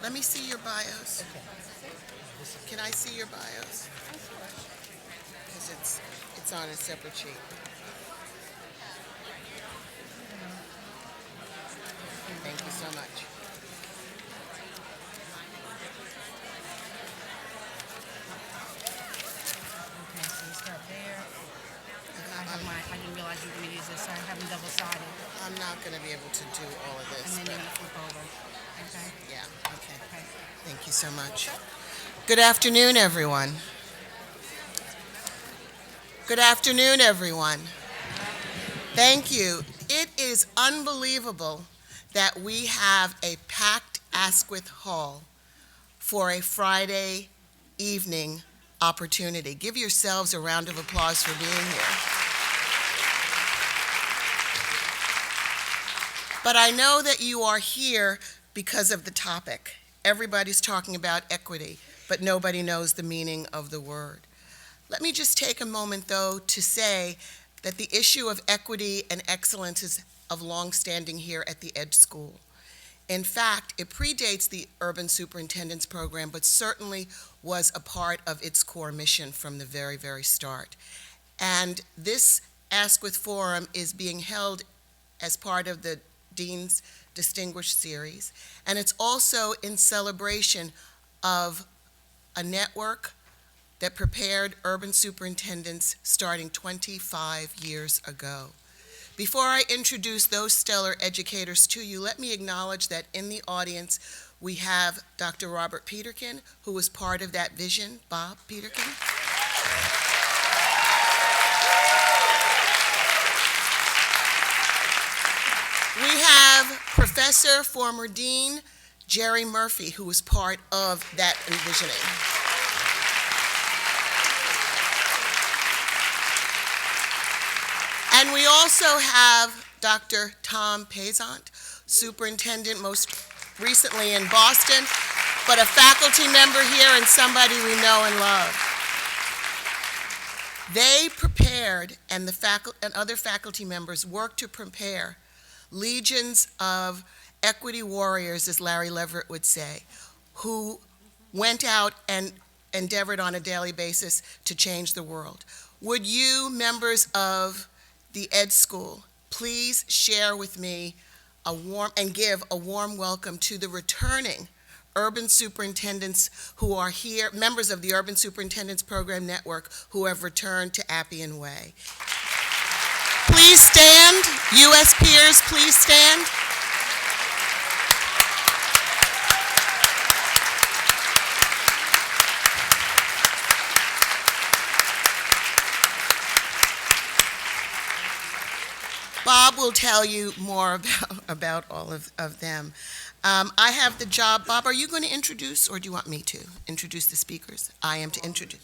Let me see your bios. Can I see your bios? Because it's on a separate sheet. Thank you so much. Okay, so you start there. I didn't realize you were going to use this, so I have them double-sided. I'm not going to be able to do all of this. And then you flip over. Okay? Yeah, okay. Okay. Thank you so much. Good afternoon, everyone. Good afternoon, everyone. Thank you. It is unbelievable that we have a packed Askwith Hall for a Friday evening opportunity. Give yourselves a round of applause for being here. But I know that you are here because of the topic. Everybody's talking about equity, but nobody knows the meaning of the word. Let me just take a moment, though, to say that the issue of equity and excellence is of long-standing here at the Ed School. In fact, it predates the Urban Superintendents Program, but certainly was a part of its core mission from the very, very start. And this Askwith Forum is being held as part of the Dean's Distinguished Series, and it's also in celebration of a network that prepared urban superintendents starting 25 years ago. Before I introduce those stellar educators to you, let me acknowledge that in the audience we have Dr. Robert Peterkin, who was part of that vision. Bob Peterkin. We have Professor, former Dean, Jerry Murphy, who was part of that envisioning. And we also have Dr. Tom Pezant, superintendent most recently in Boston, but a faculty member here and somebody we know and love. They prepared, and other faculty members worked to prepare legions of equity warriors, as Larry Leverett would say, who went out and endeavored on a daily basis to change the world. Would you, members of the Ed School, please share with me give a warm welcome to the returning urban superintendents who are here, members of the Urban Superintendents Program Network who have returned to Appian Way. Please stand, U.S. peers, please stand. Bob will tell you more about all of them. I have the job. Bob, are you going to introduce, or do you want me to introduce the speakers? I am to introduce.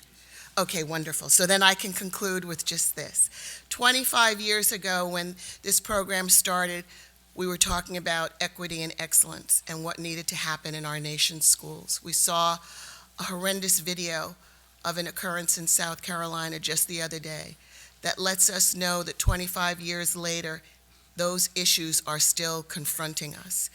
Okay, wonderful. So then I can conclude with just this. 25 years ago, when this program started, we were talking about equity and excellence and what needed to happen in our nation's schools. We saw a horrendous video of an occurrence in South Carolina just the other day that lets us know that 25 years later, those issues are still confronting us.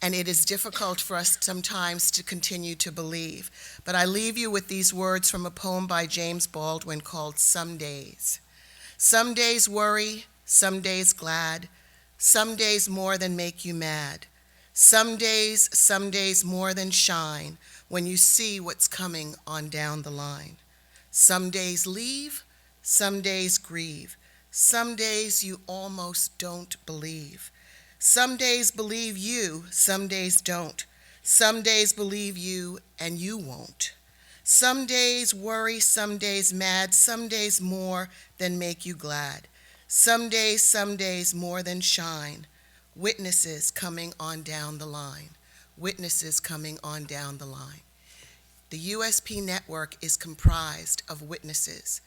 And it is difficult for us sometimes to continue to believe. But I leave you with these words from a poem by James Baldwin called Some Days. Some days worry, some days glad, some days more than make you mad. Some days more than shine when you see what's coming on down the line. Some days leave, some days grieve. Some days you almost don't believe. Some days believe you, some days don't. Some days believe you and you won't. Some days worry, some days mad, some days more than make you glad. Some days more than shine. Witnesses coming on down the line. Witnesses coming on down the line. The USP network is comprised of witnesses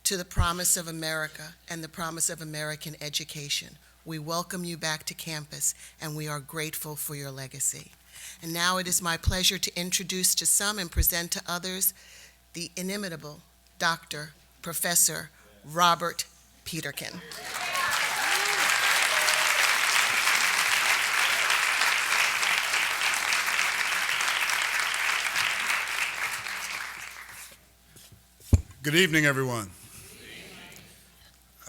to the promise of America and the promise of American education. We welcome you back to campus, and we are grateful for your legacy. And now it is my pleasure to introduce to some and present to others the inimitable Dr. Professor Robert Peterkin. Good evening, everyone.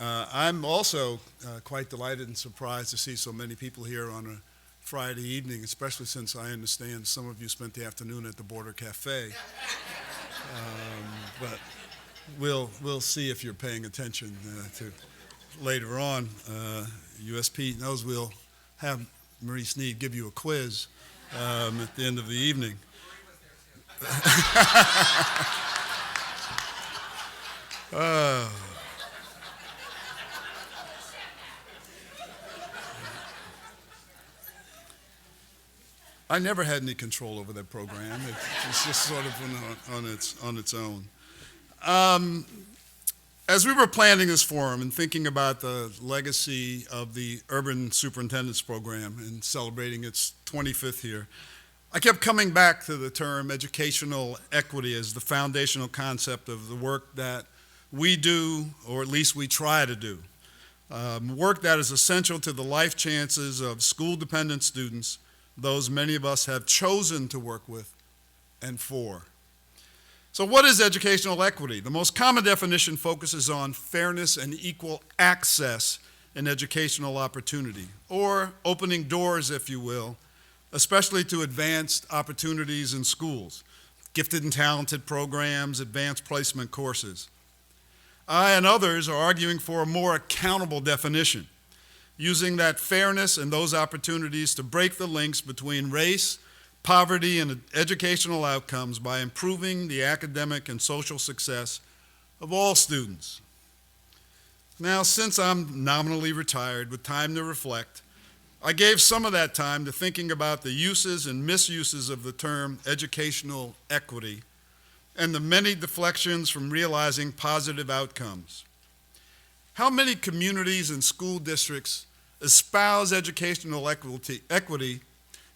I'm also quite delighted and surprised to see so many people here on a Friday evening, especially since I understand some of you spent the afternoon at the Border Cafe. But we'll see if you're paying attention to later on. USP knows we'll have Marie Sneed give you a quiz at the end of the evening. I never had any control over that program. It's just sort of on its own. As we were planning this forum and thinking about the legacy of the Urban Superintendents Program and celebrating its 25th year, I kept coming back to the term educational equity as the foundational concept of the work that we do, or at least we try to do. Work that is essential to the life chances of school-dependent students, those many of us have chosen to work with and for. So what is educational equity? The most common definition focuses on fairness and equal access in educational opportunity, or opening doors, if you will, especially to advanced opportunities in schools, gifted and talented programs, advanced placement courses. I and others are arguing for a more accountable definition, using that fairness and those opportunities to break the links between race, poverty, and educational outcomes by improving the academic and social success of all students. Now, since I'm nominally retired with time to reflect, I gave some of that time to thinking about the uses and misuses of the term educational equity and the many deflections from realizing positive outcomes. How many communities and school districts espouse educational equity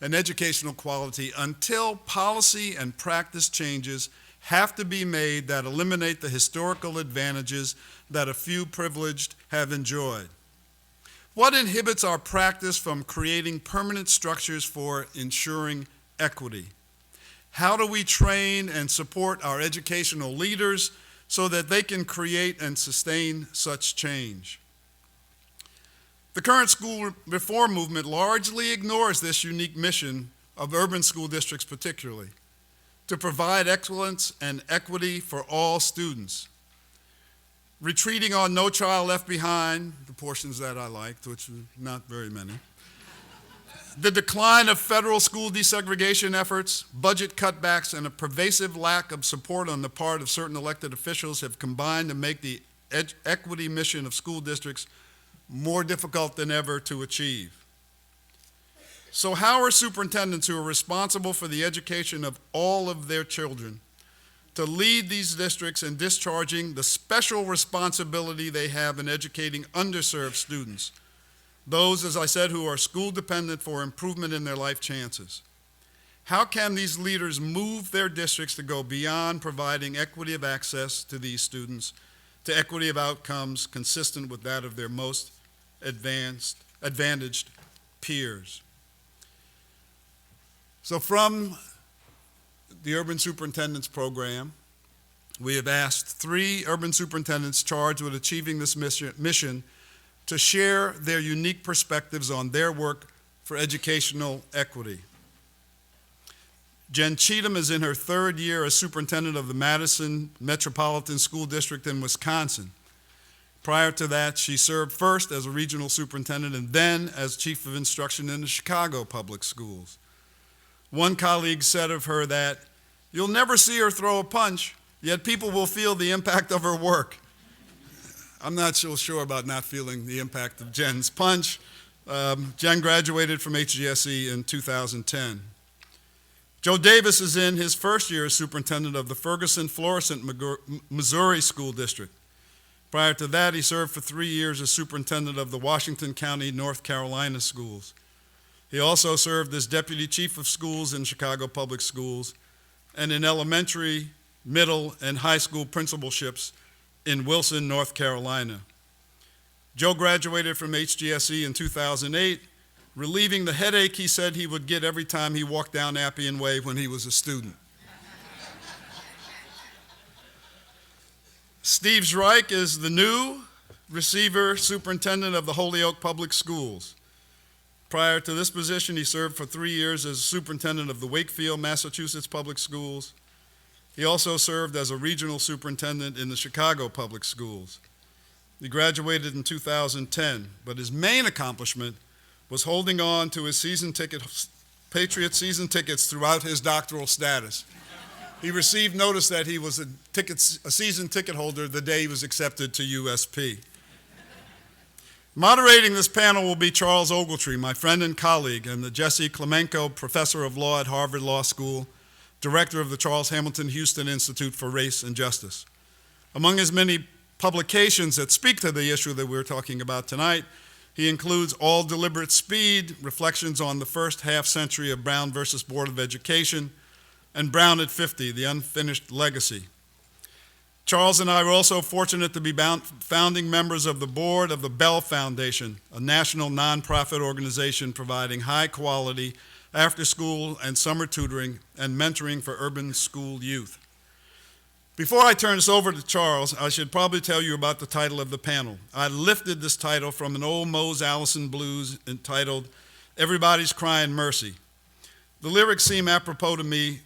and educational quality until policy and practice changes have to be made that eliminate the historical advantages that a few privileged have enjoyed? What inhibits our practice from creating permanent structures for ensuring equity? How do we train and support our educational leaders so that they can create and sustain such change? The current school reform movement largely ignores this unique mission of urban school districts particularly, to provide excellence and equity for all students. Retreating on No Child Left Behind, the portions that I liked, which were not very many. The decline of federal school desegregation efforts, budget cutbacks, and a pervasive lack of support on the part of certain elected officials have combined to make the equity mission of school districts more difficult than ever to achieve. So how are superintendents who are responsible for the education of all of their children to lead these districts in discharging the special responsibility they have in educating underserved students, those, as I said, who are school dependent for improvement in their life chances? How can these leaders move their districts to go beyond providing equity of access to these students to equity of outcomes consistent with that of their most advantaged peers? So from the Urban Superintendents Program, we have asked 3 urban superintendents charged with achieving this mission to share their unique perspectives on their work for educational equity. Jen Cheatham is in her 3rd year as superintendent of the Madison Metropolitan School District in Wisconsin. Prior to that, she served first as a regional superintendent and then as chief of instruction in the Chicago Public Schools. One colleague said of her that, "You'll never see her throw a punch, yet people will feel the impact of her work." I'm not so sure about not feeling the impact of Jen's punch. Jen graduated from HGSE in 2010. Joe Davis is in his 1st year as superintendent of the Ferguson-Florrisant, Missouri School District. Prior to that, he served for 3 years as superintendent of the Washington County, North Carolina schools. He also served as deputy chief of schools in Chicago Public Schools and in elementary, middle, and high school principalships in Wilson, North Carolina. Joe graduated from HGSE in 2008, relieving the headache he said he would get every time he walked down Appian Way when he was a student. Steve Zrike is the new receiver superintendent of the Holyoke Public Schools. Prior to this position, he served for 3 years as superintendent of the Wakefield, Massachusetts Public Schools. He also served as a regional superintendent in the Chicago Public Schools. He graduated in 2010, but his main accomplishment was holding on to his Patriot season tickets throughout his doctoral status. He received notice that he was a season ticket holder the day he was accepted to USP. Moderating this panel will be Charles Ogletree, my friend and colleague, and the Jesse Climenko Professor of Law at Harvard Law School, Director of the Charles Hamilton Houston Institute for Race and Justice. Among his many publications that speak to the issue that we're talking about tonight, he includes All Deliberate Speed, Reflections on the First Half Century of Brown versus Board of Education, and Brown at 50, The Unfinished Legacy. Charles and I were also fortunate to be founding members of the board of the Bell Foundation, a national nonprofit organization providing high-quality after-school and summer tutoring and mentoring for urban school youth. Before I turn this over to Charles, I should probably tell you about the title of the panel. I lifted this title from an old Mose Allison blues entitled Everybody's Crying Mercy. The lyrics seem apropos to me,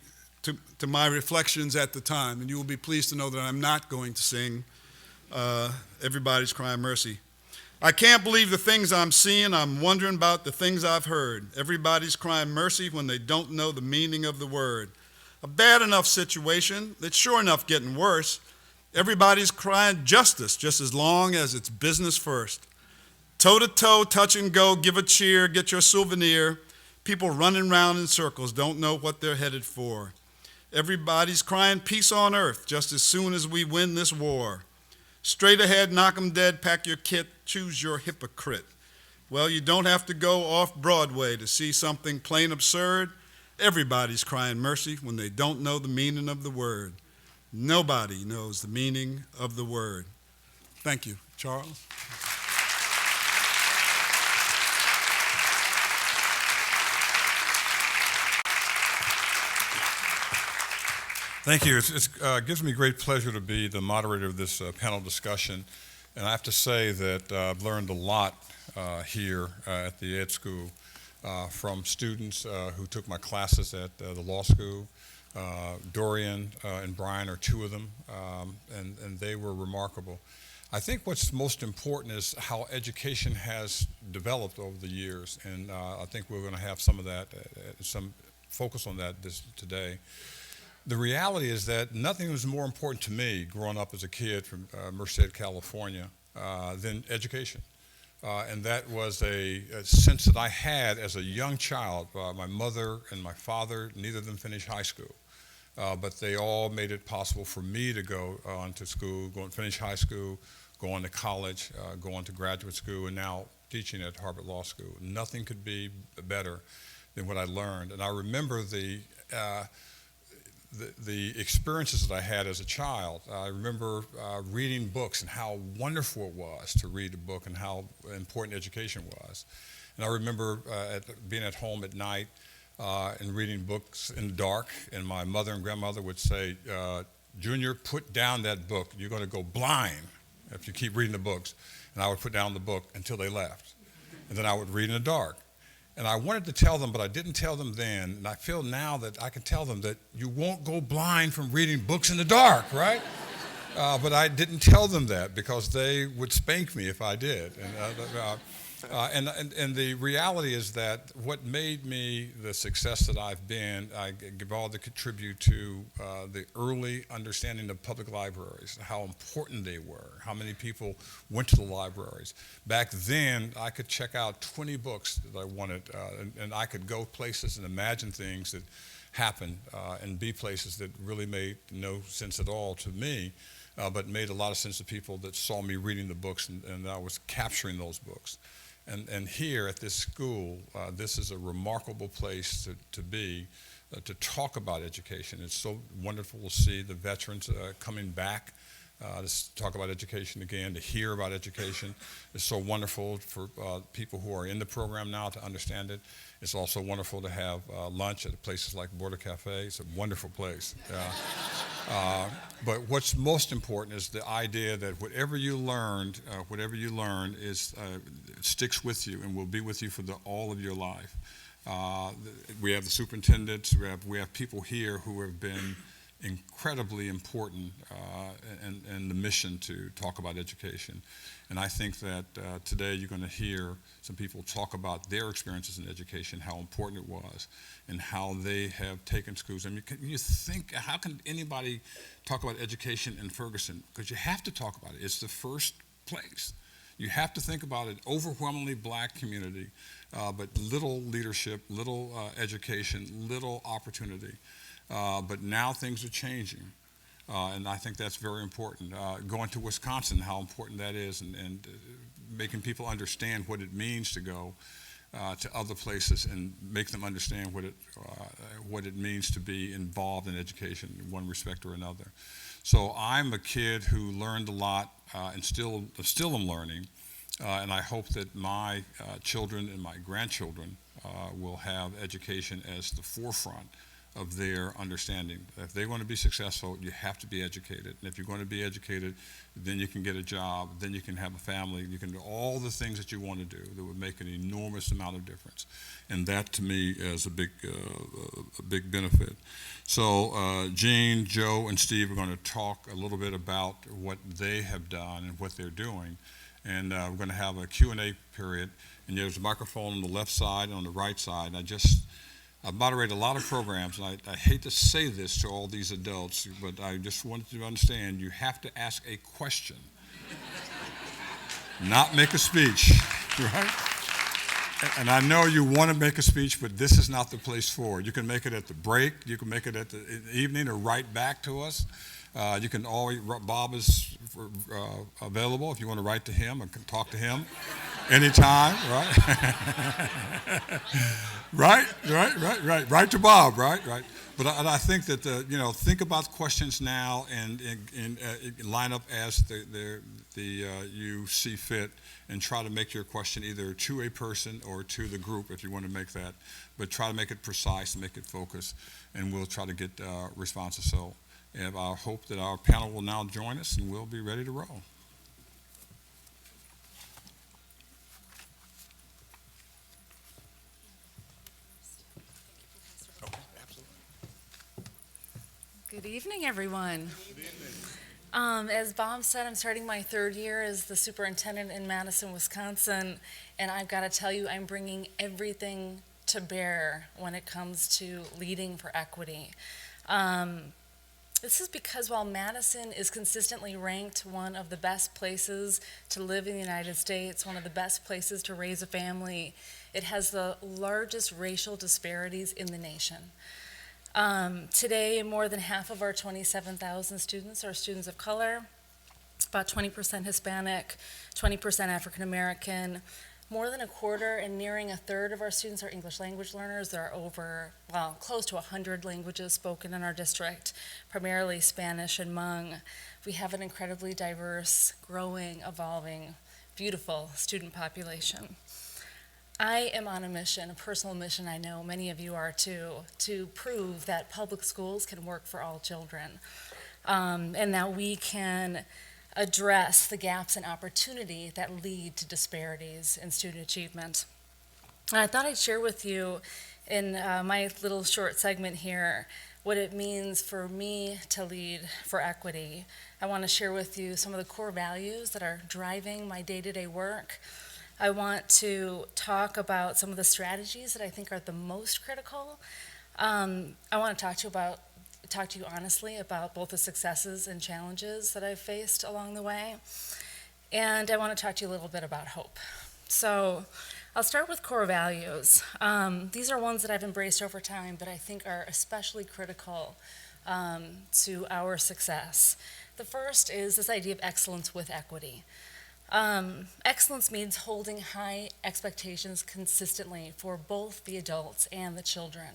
to my reflections at the time, and you will be pleased to know that I'm not going to sing Everybody's Crying Mercy. I can't believe the things I'm seeing. I'm wondering about the things I've heard. Everybody's crying mercy when they don't know the meaning of the word. A bad enough situation that's sure enough getting worse. Everybody's crying justice just as long as it's business first. Toe to toe, touch and go, give a cheer, get your souvenir. People running around in circles don't know what they're headed for. Everybody's crying peace on earth just as soon as we win this war. Straight ahead, knock 'em dead, pack your kit, choose your hypocrite. Well, you don't have to go off Broadway to see something plain absurd. Everybody's crying mercy when they don't know the meaning of the word. Nobody knows the meaning of the word. Thank you. Charles? Thank you. It gives me great pleasure to be the moderator of this panel discussion. And I have to say that I've learned a lot here at the Ed School from students who took my classes at the law school. Dorian and Brian are two of them, and they were remarkable. I think what's most important is how education has developed over the years, and I think we're going to have some of that, some focus on that today. The reality is that nothing was more important to me growing up as a kid from Merced, California, than education. And that was a sense that I had as a young child. My mother and my father, neither of them finished high school, but they all made it possible for me to go on to school, go and finish high school, go on to college, go on to graduate school, and now teaching at Harvard Law School. Nothing could be better than what I learned. And I remember the experiences that I had as a child. I remember reading books and how wonderful it was to read a book and how important education was. And I remember being at home at night and reading books in the dark, and my mother and grandmother would say, Junior, put down that book. You're going to go blind if you keep reading the books. And I would put down the book until they left. And then I would read in the dark. And I wanted to tell them, but I didn't tell them then. And I feel now that I can tell them that you won't go blind from reading books in the dark, right? But I didn't tell them that because they would spank me if I did. And the reality is that what made me the success that I've been, I give all the contribute to the early understanding of public libraries, how important they were, how many people went to the libraries. Back then, I could check out 20 books that I wanted, and I could go places and imagine things that happened and be places that really made no sense at all to me, but made a lot of sense to people that saw me reading the books, and I was capturing those books. And here at this school, this is a remarkable place to be, to talk about education. It's so wonderful to see the veterans coming back to talk about education again, to hear about education. It's so wonderful for people who are in the program now to understand it. It's also wonderful to have lunch at places like Border Cafe. It's a wonderful place. But what's most important is the idea that whatever you learn is it sticks with you and will be with you for all of your life. We have the superintendents. We have people here who have been incredibly important in the mission to talk about education. And I think that today you're going to hear some people talk about their experiences in education, how important it was, and how they have taken schools. I mean, can you think, how can anybody talk about education in Ferguson? Because you have to talk about it. It's the first place. You have to think about an overwhelmingly black community, but little leadership, little education, little opportunity. But now things are changing, and I think that's very important. Going to Wisconsin, how important that is, and making people understand what it means to go to other places and make them understand what it means to be involved in education in one respect or another. So I'm a kid who learned a lot and still am learning, and I hope that my children and my grandchildren will have education as the forefront of their understanding. If they want to be successful, you have to be educated. And if you're going to be educated, then you can get a job, then you can have a family, you can do all the things that you want to do that would make an enormous amount of difference. And that, to me, is a big benefit. So Jean, Joe, and Steve are going to talk a little bit about what they have done and what they're doing. And we're going to have a Q&A period. And there's a microphone on the left side and on the right side. And I moderate a lot of programs, and I hate to say this to all these adults, but I just want you to understand you have to ask a question, not make a speech, right? And I know you want to make a speech, but this is not the place for it. You can make it at the break, you can make it at the evening, or write back to us. You can always, Bob is available if you want to write to him or talk to him anytime, right? Right. Write to Bob, right. But I think that think about questions now and line up as you see fit, and try to make your question either to a person or to the group if you want to make that. But try to make it precise and make it focused, and we'll try to get responses. So. And I hope that our panel will now join us, and we'll be ready to roll. Okay, absolutely. Good evening, everyone. Good evening. As Bob said, I'm starting my third year as the superintendent in Madison, Wisconsin, and I've got to tell you, I'm bringing everything to bear when it comes to leading for equity. This is because while Madison is consistently ranked one of the best places to live in the United States, one of the best places to raise a family, it has the largest racial disparities in the nation. Today, more than half of our 27,000 students are students of color, about 20% Hispanic, 20% African American. More than a quarter and nearing a third of our students are English language learners. There are close to 100 languages spoken in our district, primarily Spanish and Hmong. We have an incredibly diverse, growing, evolving, beautiful student population. I am on a mission, a personal mission, I know many of you are too, to prove that public schools can work for all children, and that we can address the gaps in opportunity that lead to disparities in student achievement. And I thought I'd share with you in my little short segment here what it means for me to lead for equity. I want to share with you some of the core values that are driving my day-to-day work. I want to talk about some of the strategies that I think are the most critical. I want to talk to you honestly about both the successes and challenges that I've faced along the way. And I want to talk to you a little bit about hope. So I'll start with core values. These are ones that I've embraced over time, but I think are especially critical to our success. The first is this idea of excellence with equity. Excellence means holding high expectations consistently for both the adults and the children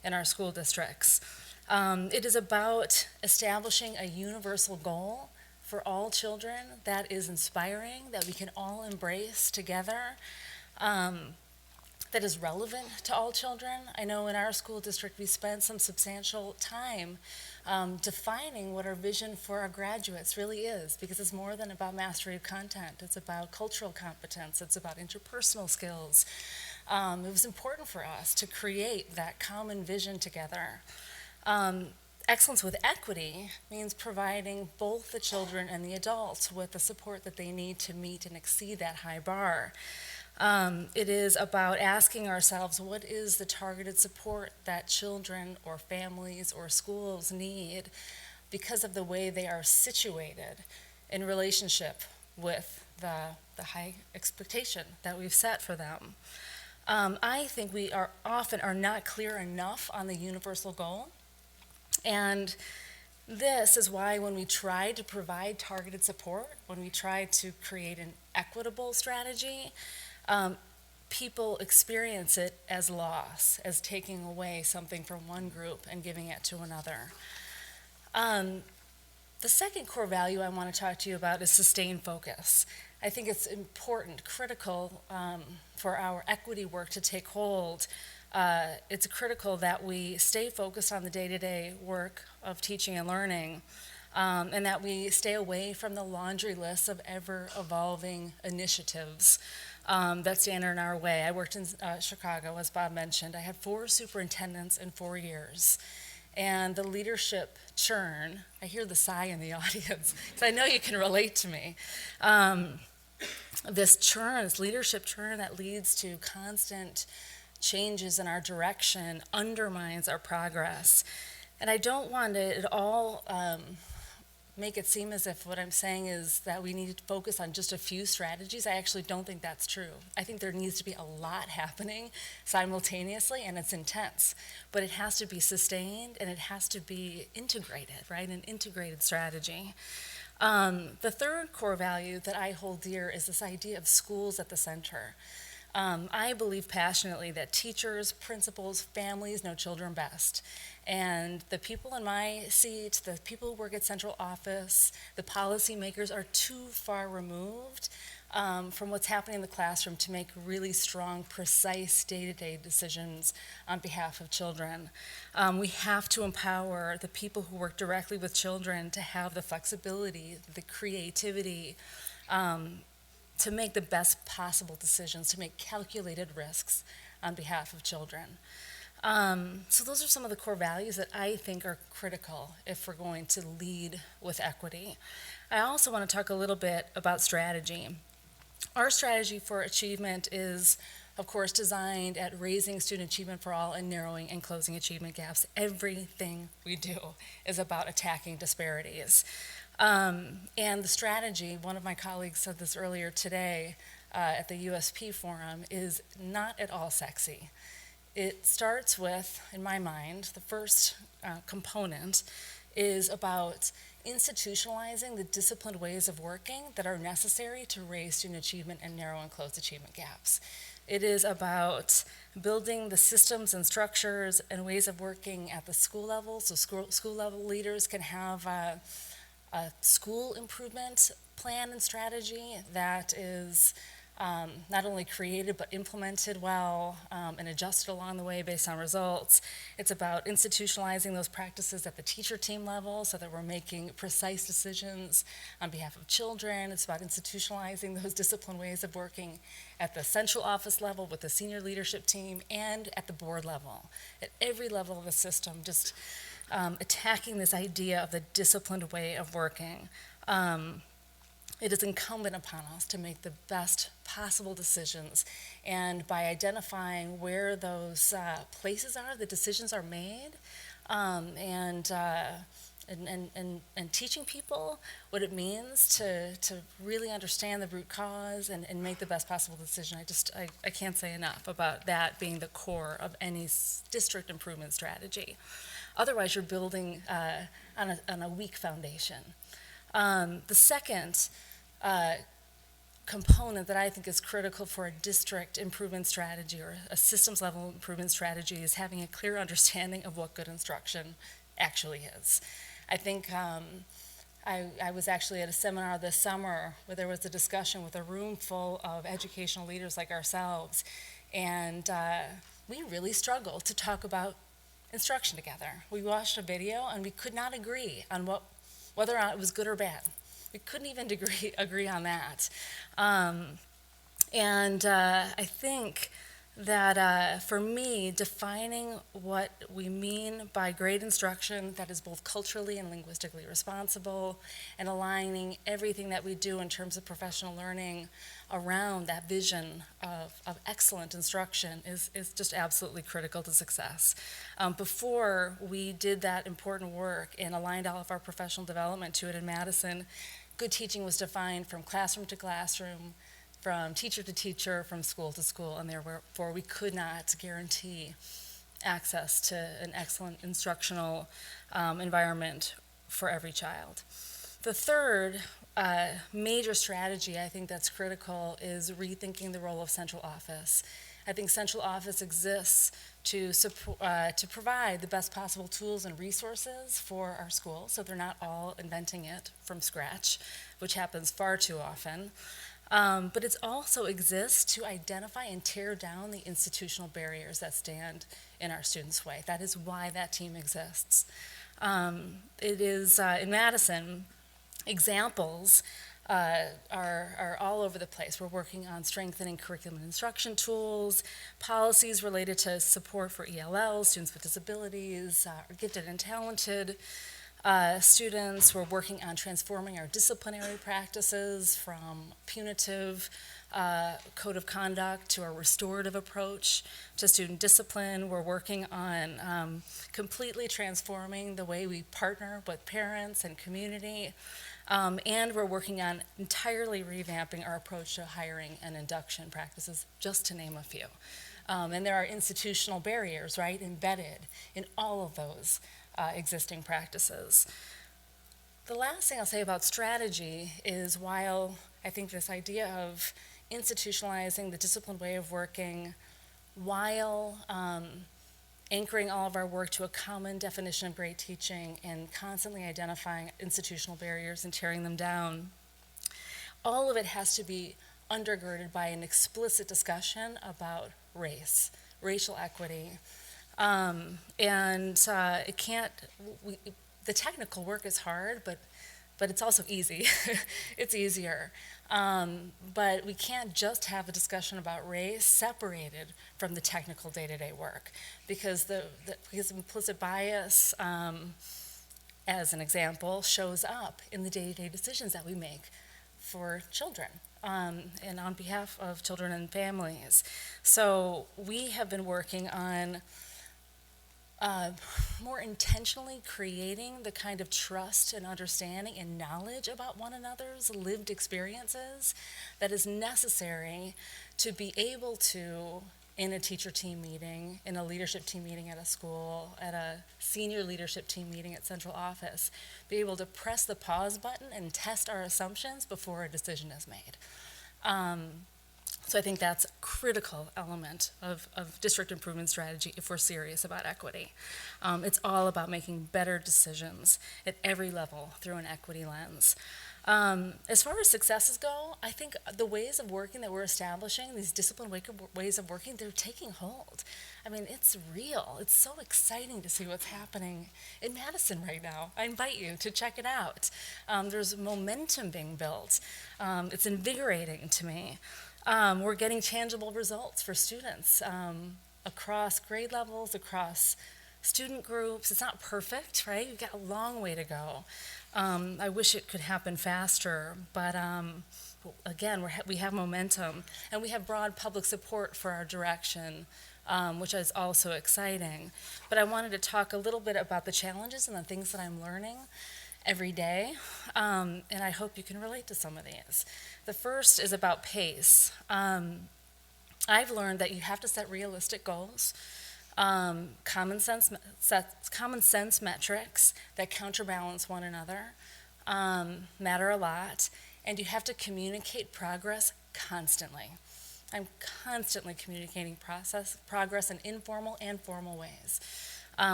in our school districts. It is about establishing a universal goal for all children that is inspiring, that we can all embrace together, that is relevant to all children. I know in our school district we spent some substantial time defining what our vision for our graduates really is, because it's more than about mastery of content. It's about cultural competence. It's about interpersonal skills. It was important for us to create that common vision together. Excellence with equity means providing both the children and the adults with the support that they need to meet and exceed that high bar. It is about asking ourselves, what is the targeted support that children or families or schools need because of the way they are situated in relationship with the high expectation that we've set for them. I think we are often not clear enough on the universal goal. And this is why when we try to provide targeted support, when we try to create an equitable strategy, people experience it as loss, as taking away something from one group and giving it to another. The second core value I want to talk to you about is sustained focus. I think it's important, critical for our equity work to take hold. It's critical that we stay focused on the day-to-day work of teaching and learning, and that we stay away from the laundry list of ever-evolving initiatives that stand in our way. I worked in Chicago, as Bob mentioned. I had 4 superintendents in 4 years. And the leadership churn, I hear the sigh in the audience, because I know you can relate to me. This churn, this leadership churn that leads to constant changes in our direction undermines our progress. And I don't want to at all make it seem as if what I'm saying is that we need to focus on just a few strategies. I actually don't think that's true. I think there needs to be a lot happening simultaneously, and it's intense. But it has to be sustained, and it has to be integrated, right? An integrated strategy. The third core value that I hold dear is this idea of schools at the center. I believe passionately that teachers, principals, families know children best. And the people in my seat, the people who work at central office, the policymakers are too far removed from what's happening in the classroom to make really strong, precise day-to-day decisions on behalf of children. We have to empower the people who work directly with children to have the flexibility, the creativity, to make the best possible decisions, to make calculated risks on behalf of children. So those are some of the core values that I think are critical if we're going to lead with equity. I also want to talk a little bit about strategy. Our strategy for achievement is, of course, designed at raising student achievement for all and narrowing and closing achievement gaps. Everything we do is about attacking disparities. And the strategy, one of my colleagues said this earlier today at the USP Forum, is not at all sexy. It starts with, in my mind, the first component is about institutionalizing the disciplined ways of working that are necessary to raise student achievement and narrow and close achievement gaps. It is about building the systems and structures and ways of working at the school level, so school level leaders can have a school improvement plan and strategy that is not only created but implemented well and adjusted along the way based on results. It's about institutionalizing those practices at the teacher team level so that we're making precise decisions on behalf of children. It's about institutionalizing those disciplined ways of working at the central office level with the senior leadership team and at the board level. At every level of the system, just attacking this idea of the disciplined way of working. It is incumbent upon us to make the best possible decisions, and by identifying where those places are, the decisions are made, and teaching people what it means to really understand the root cause and make the best possible decision. I can't say enough about that being the core of any district improvement strategy. Otherwise, you're building on a weak foundation. The second component that I think is critical for a district improvement strategy or a systems level improvement strategy is having a clear understanding of what good instruction actually is. I think I was actually at a seminar this summer where there was a discussion with a room full of educational leaders like ourselves, and we really struggled to talk about instruction together. We watched a video and we could not agree on whether or not it was good or bad. We couldn't even agree on that. I think that for me, defining what we mean by great instruction that is both culturally and linguistically responsible, and aligning everything that we do in terms of professional learning around that vision of excellent instruction is just absolutely critical to success. Before we did that important work and aligned all of our professional development to it in Madison, good teaching was defined from classroom to classroom, from teacher to teacher, from school to school, and therefore we could not guarantee access to an excellent instructional environment for every child. The third major strategy I think that's critical is rethinking the role of central office. I think central office exists to provide the best possible tools and resources for our schools, so they're not all inventing it from scratch, which happens far too often. But it also exists to identify and tear down the institutional barriers that stand in our students' way. That is why that team exists. It is, in Madison, examples are all over the place. We're working on strengthening curriculum and instruction tools, policies related to support for ELLs, students with disabilities, gifted and talented students. We're working on transforming our disciplinary practices from punitive code of conduct to a restorative approach to student discipline. We're working on completely transforming the way we partner with parents and community. And we're working on entirely revamping our approach to hiring and induction practices, just to name a few. And there are institutional barriers, right, embedded in all of those existing practices. The last thing I'll say about strategy is, while I think this idea of institutionalizing the disciplined way of working while anchoring all of our work to a common definition of great teaching and constantly identifying institutional barriers and tearing them down, all of it has to be undergirded by an explicit discussion about race, racial equity. It can't, the technical work is hard, but it's also easy. It's easier. But we can't just have a discussion about race separated from the technical day-to-day work, because because implicit bias, as an example, shows up in the day-to-day decisions that we make for children and on behalf of children and families. So we have been working on more intentionally creating the kind of trust and understanding and knowledge about one another's lived experiences that is necessary to be able to, in a teacher team meeting, in a leadership team meeting at a school, at a senior leadership team meeting at central office, be able to press the pause button and test our assumptions before a decision is made. So I think that's a critical element of district improvement strategy if we're serious about equity. It's all about making better decisions at every level through an equity lens. As far as successes go, I think the ways of working that we're establishing, these disciplined ways of working, they're taking hold. I mean, it's real. It's so exciting to see what's happening in Madison right now. I invite you to check it out. There's momentum being built. It's invigorating to me. We're getting tangible results for students across grade levels, across student groups. It's not perfect, right? We've got a long way to go. I wish it could happen faster, but again, we have momentum, and we have broad public support for our direction, which is also exciting. But I wanted to talk a little bit about the challenges and the things that I'm learning every day, and I hope you can relate to some of these. The first is about pace. I've learned that you have to set realistic goals, common sense metrics that counterbalance one another matter a lot, and you have to communicate progress constantly. I'm constantly communicating progress in informal and formal ways.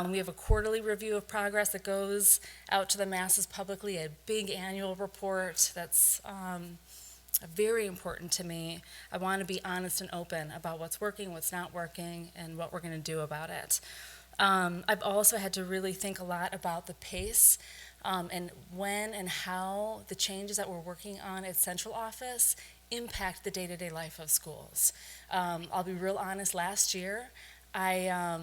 We have a quarterly review of progress that goes out to the masses publicly, a big annual report that's very important to me. I want to be honest and open about what's working, what's not working, and what we're going to do about it. I've also had to really think a lot about the pace and when and how the changes that we're working on at central office impact the day-to-day life of schools. I'll be real honest, last year, I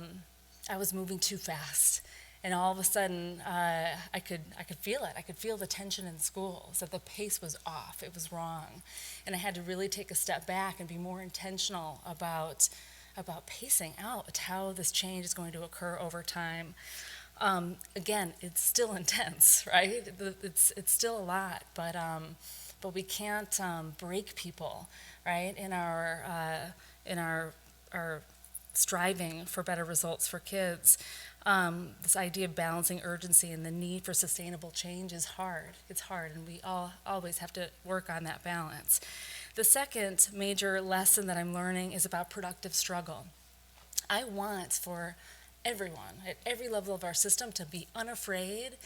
was moving too fast. And all of a sudden, I could feel it. I could feel the tension in schools, that the pace was off, it was wrong. And I had to really take a step back and be more intentional about pacing out how this change is going to occur over time. Again, it's still intense, right? It's still a lot, but we can't break people, right? In our striving for better results for kids. This idea of balancing urgency and the need for sustainable change is hard. It's hard, and we all always have to work on that balance. The second major lesson that I'm learning is about productive struggle. I want for everyone at every level of our system to be unafraid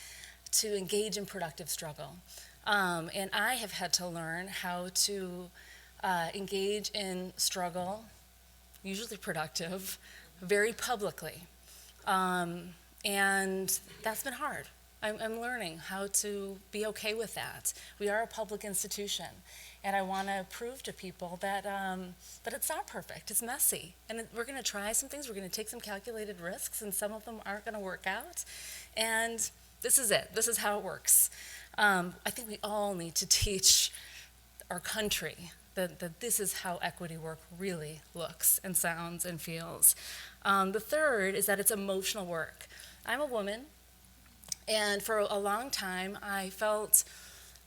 to engage in productive struggle. And I have had to learn how to engage in struggle, usually productive, very publicly. And that's been hard. I'm learning how to be okay with that. We are a public institution, and I want to prove to people that it's not perfect. It's messy, and we're going to try some things. We're going to take some calculated risks, and some of them aren't going to work out. And this is it. This is how it works. I think we all need to teach our country that this is how equity work really looks and sounds and feels. The third is that it's emotional work. I'm a woman, and for a long time I felt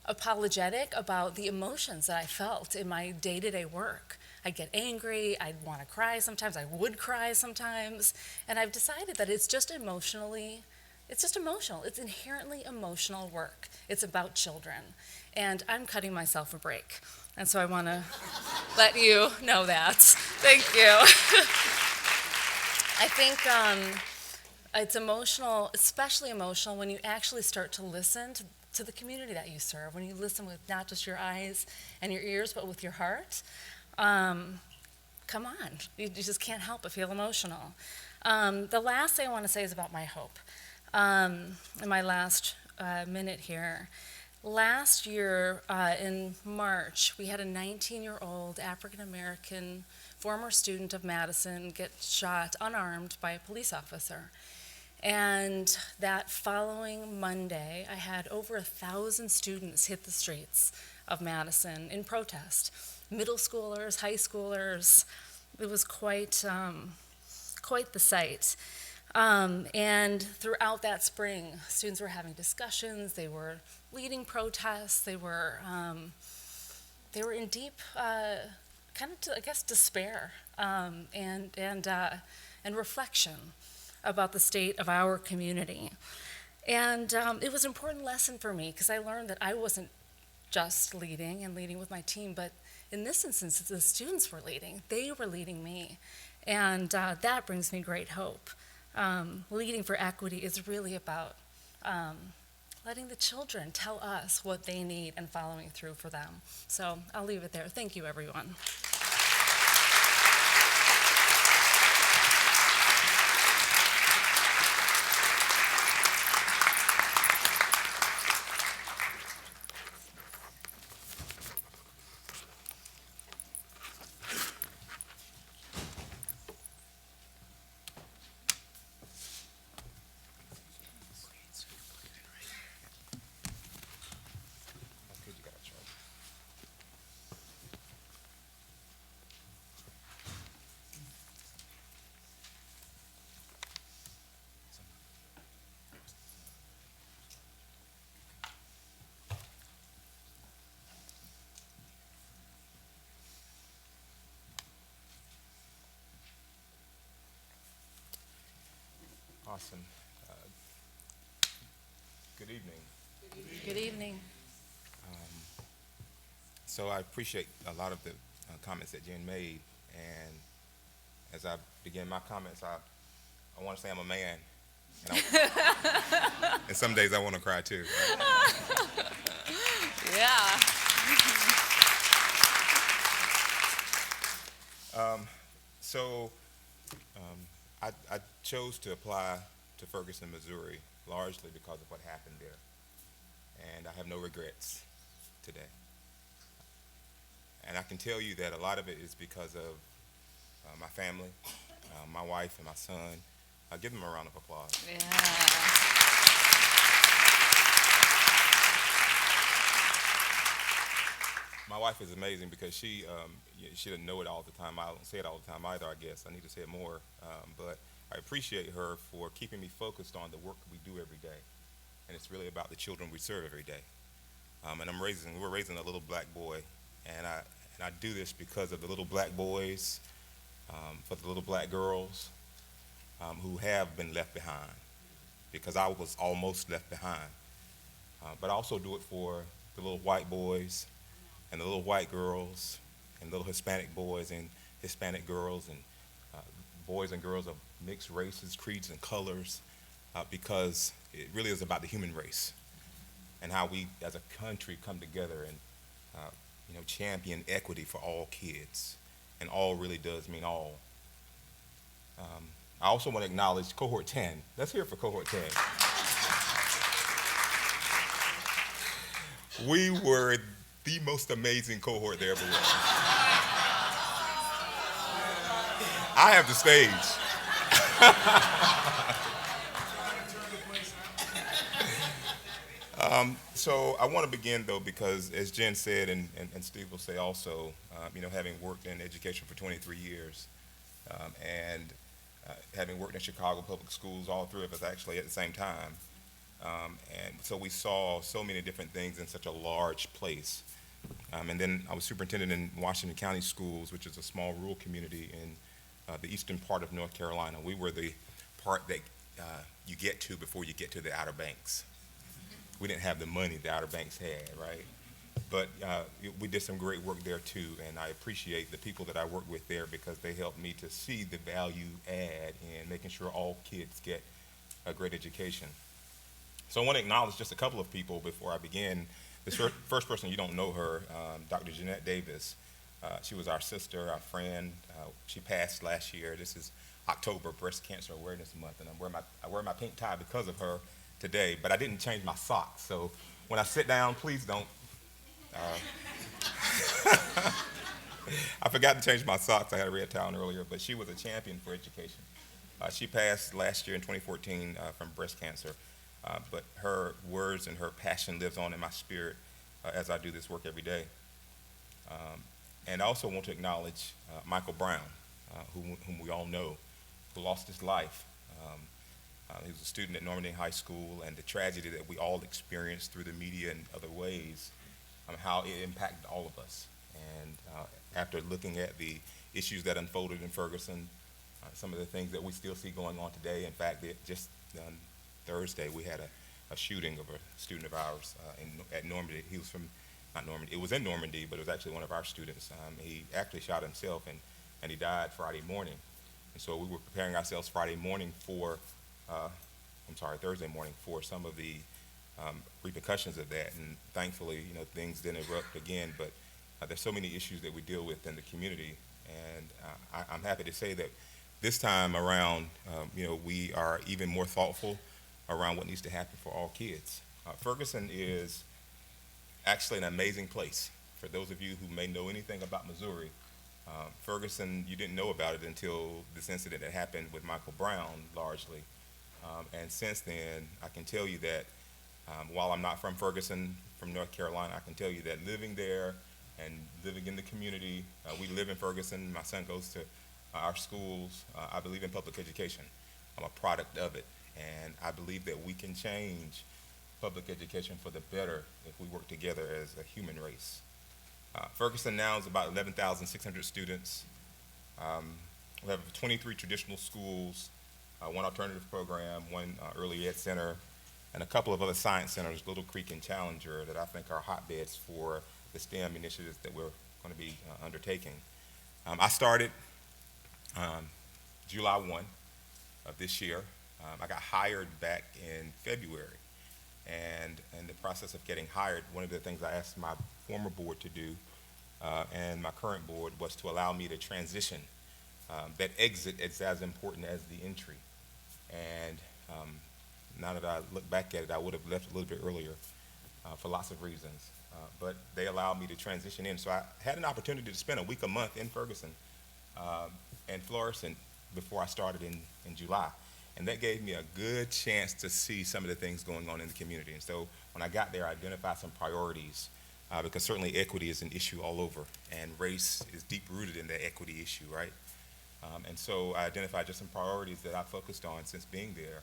apologetic about the emotions that I felt in my day-to-day work. I'd get angry, I'd want to cry sometimes, I would cry sometimes, and I've decided that it's just emotional. It's inherently emotional work. It's about children, and I'm cutting myself a break. And so I want to let you know that. Thank you. I think it's emotional, especially emotional, when you actually start to listen to the community that you serve, when you listen with not just your eyes and your ears, but with your heart. Come on, you just can't help but feel emotional. The last thing I want to say is about my hope. In my last minute here. Last year, in March, we had a 19-year-old African-American former student of Madison get shot unarmed by a police officer. And that following Monday, I had over 1,000 students hit the streets of Madison in protest. Middle schoolers, high schoolers. It was quite the sight. And throughout that spring, students were having discussions, they were leading protests, they were in deep, despair and reflection about the state of our community. And it was an important lesson for me because I learned that I wasn't just leading and leading with my team, but in this instance, the students were leading. They were leading me. And that brings me great hope. Leading for equity is really about letting the children tell us what they need and following through for them. So I'll leave it there. Thank you, everyone. Awesome. Good evening. Good evening. So I appreciate a lot of the comments that Jen made, and as I begin my comments, I want to say I'm a man, And some days I want to cry too. Yeah. So I chose to apply to Ferguson, Missouri, largely because of what happened there. And I have no regrets today. And I can tell you that a lot of it is because of my family, my wife and my son. I'll give them a round of applause. Yeah. My wife is amazing because she doesn't know it all the time. I don't say it all the time either, I guess. I need to say it more. But I appreciate her for keeping me focused on the work we do every day. And it's really about the children we serve every day. And we're raising a little black boy. And I do this because of the little black boys, for the little black girls who have been left behind, because I was almost left behind. But I also do it for the little white boys and the little white girls and little Hispanic boys and Hispanic girls and boys and girls of mixed races, creeds, and colors, because it really is about the human race and how we as a country come together and champion equity for all kids. And all really does mean all. I also want to acknowledge Cohort 10. Let's hear it for Cohort 10. We were the most amazing cohort there ever was. I have the stage. So I want to begin, though, because as Jen said, and Steve will say also, having worked in education for 23 years, and having worked in Chicago public schools, all three of us actually at the same time, and so we saw so many different things in such a large place. And then I was superintendent in Washington County Schools, which is a small rural community in the eastern part of North Carolina. We were the part that you get to before you get to the Outer Banks. We didn't have the money the Outer Banks had, right? But we did some great work there too, and I appreciate the people that I worked with there because they helped me to see the value add in making sure all kids get a great education. So I want to acknowledge just a couple of people before I begin. This first person, you don't know her, Dr. Jeanette Davis. She was our sister, our friend. She passed last year. This is October, Breast Cancer Awareness Month, and I wear my pink tie because of her today, but I didn't change my socks. So when I sit down, please don't. I forgot to change my socks. I had a red tie on earlier, but she was a champion for education. She passed last year in 2014 from breast cancer, but her words and her passion lives on in my spirit as I do this work every day. And I also want to acknowledge Michael Brown, whom we all know, who lost his life. He was a student at Normandy High School, and the tragedy that we all experienced through the media and other ways, how it impacted all of us. And after looking at the issues that unfolded in Ferguson, some of the things that we still see going on today, in fact, just on Thursday we had a shooting of a student of ours at Normandy. He was from, not Normandy, it was in Normandy, but it was actually one of our students. He actually shot himself, and he died Friday morning. And so we were preparing ourselves Thursday morning for some of the repercussions of that. And thankfully, things didn't erupt again, but there's so many issues that we deal with in the community. And I'm happy to say that this time around, we are even more thoughtful around what needs to happen for all kids. Ferguson is actually an amazing place. For those of you who may know anything about Missouri, Ferguson, you didn't know about it until this incident that happened with Michael Brown, largely. And since then, I can tell you that while I'm not from Ferguson, from North Carolina, I can tell you that living there and living in the community, we live in Ferguson. My son goes to our schools. I believe in public education. I'm a product of it. And I believe that we can change public education for the better if we work together as a human race. Ferguson now is about 11,600 students. We have 23 traditional schools, one alternative program, one early ed center, and a couple of other science centers, Little Creek and Challenger, that I think are hotbeds for the STEM initiatives that we're going to be undertaking. I started July 1 of this year. I got hired back in February, and in the process of getting hired, one of the things I asked my former board to do and my current board was to allow me to transition. That exit is as important as the entry. And now that I look back at it, I would have left a little bit earlier for lots of reasons. But they allowed me to transition in. So I had an opportunity to spend a month in Ferguson and Florrisant before I started in July. And that gave me a good chance to see some of the things going on in the community. And so when I got there, I identified some priorities because certainly equity is an issue all over, and race is deep-rooted in the equity issue, right? And so I identified just some priorities that I focused on since being there,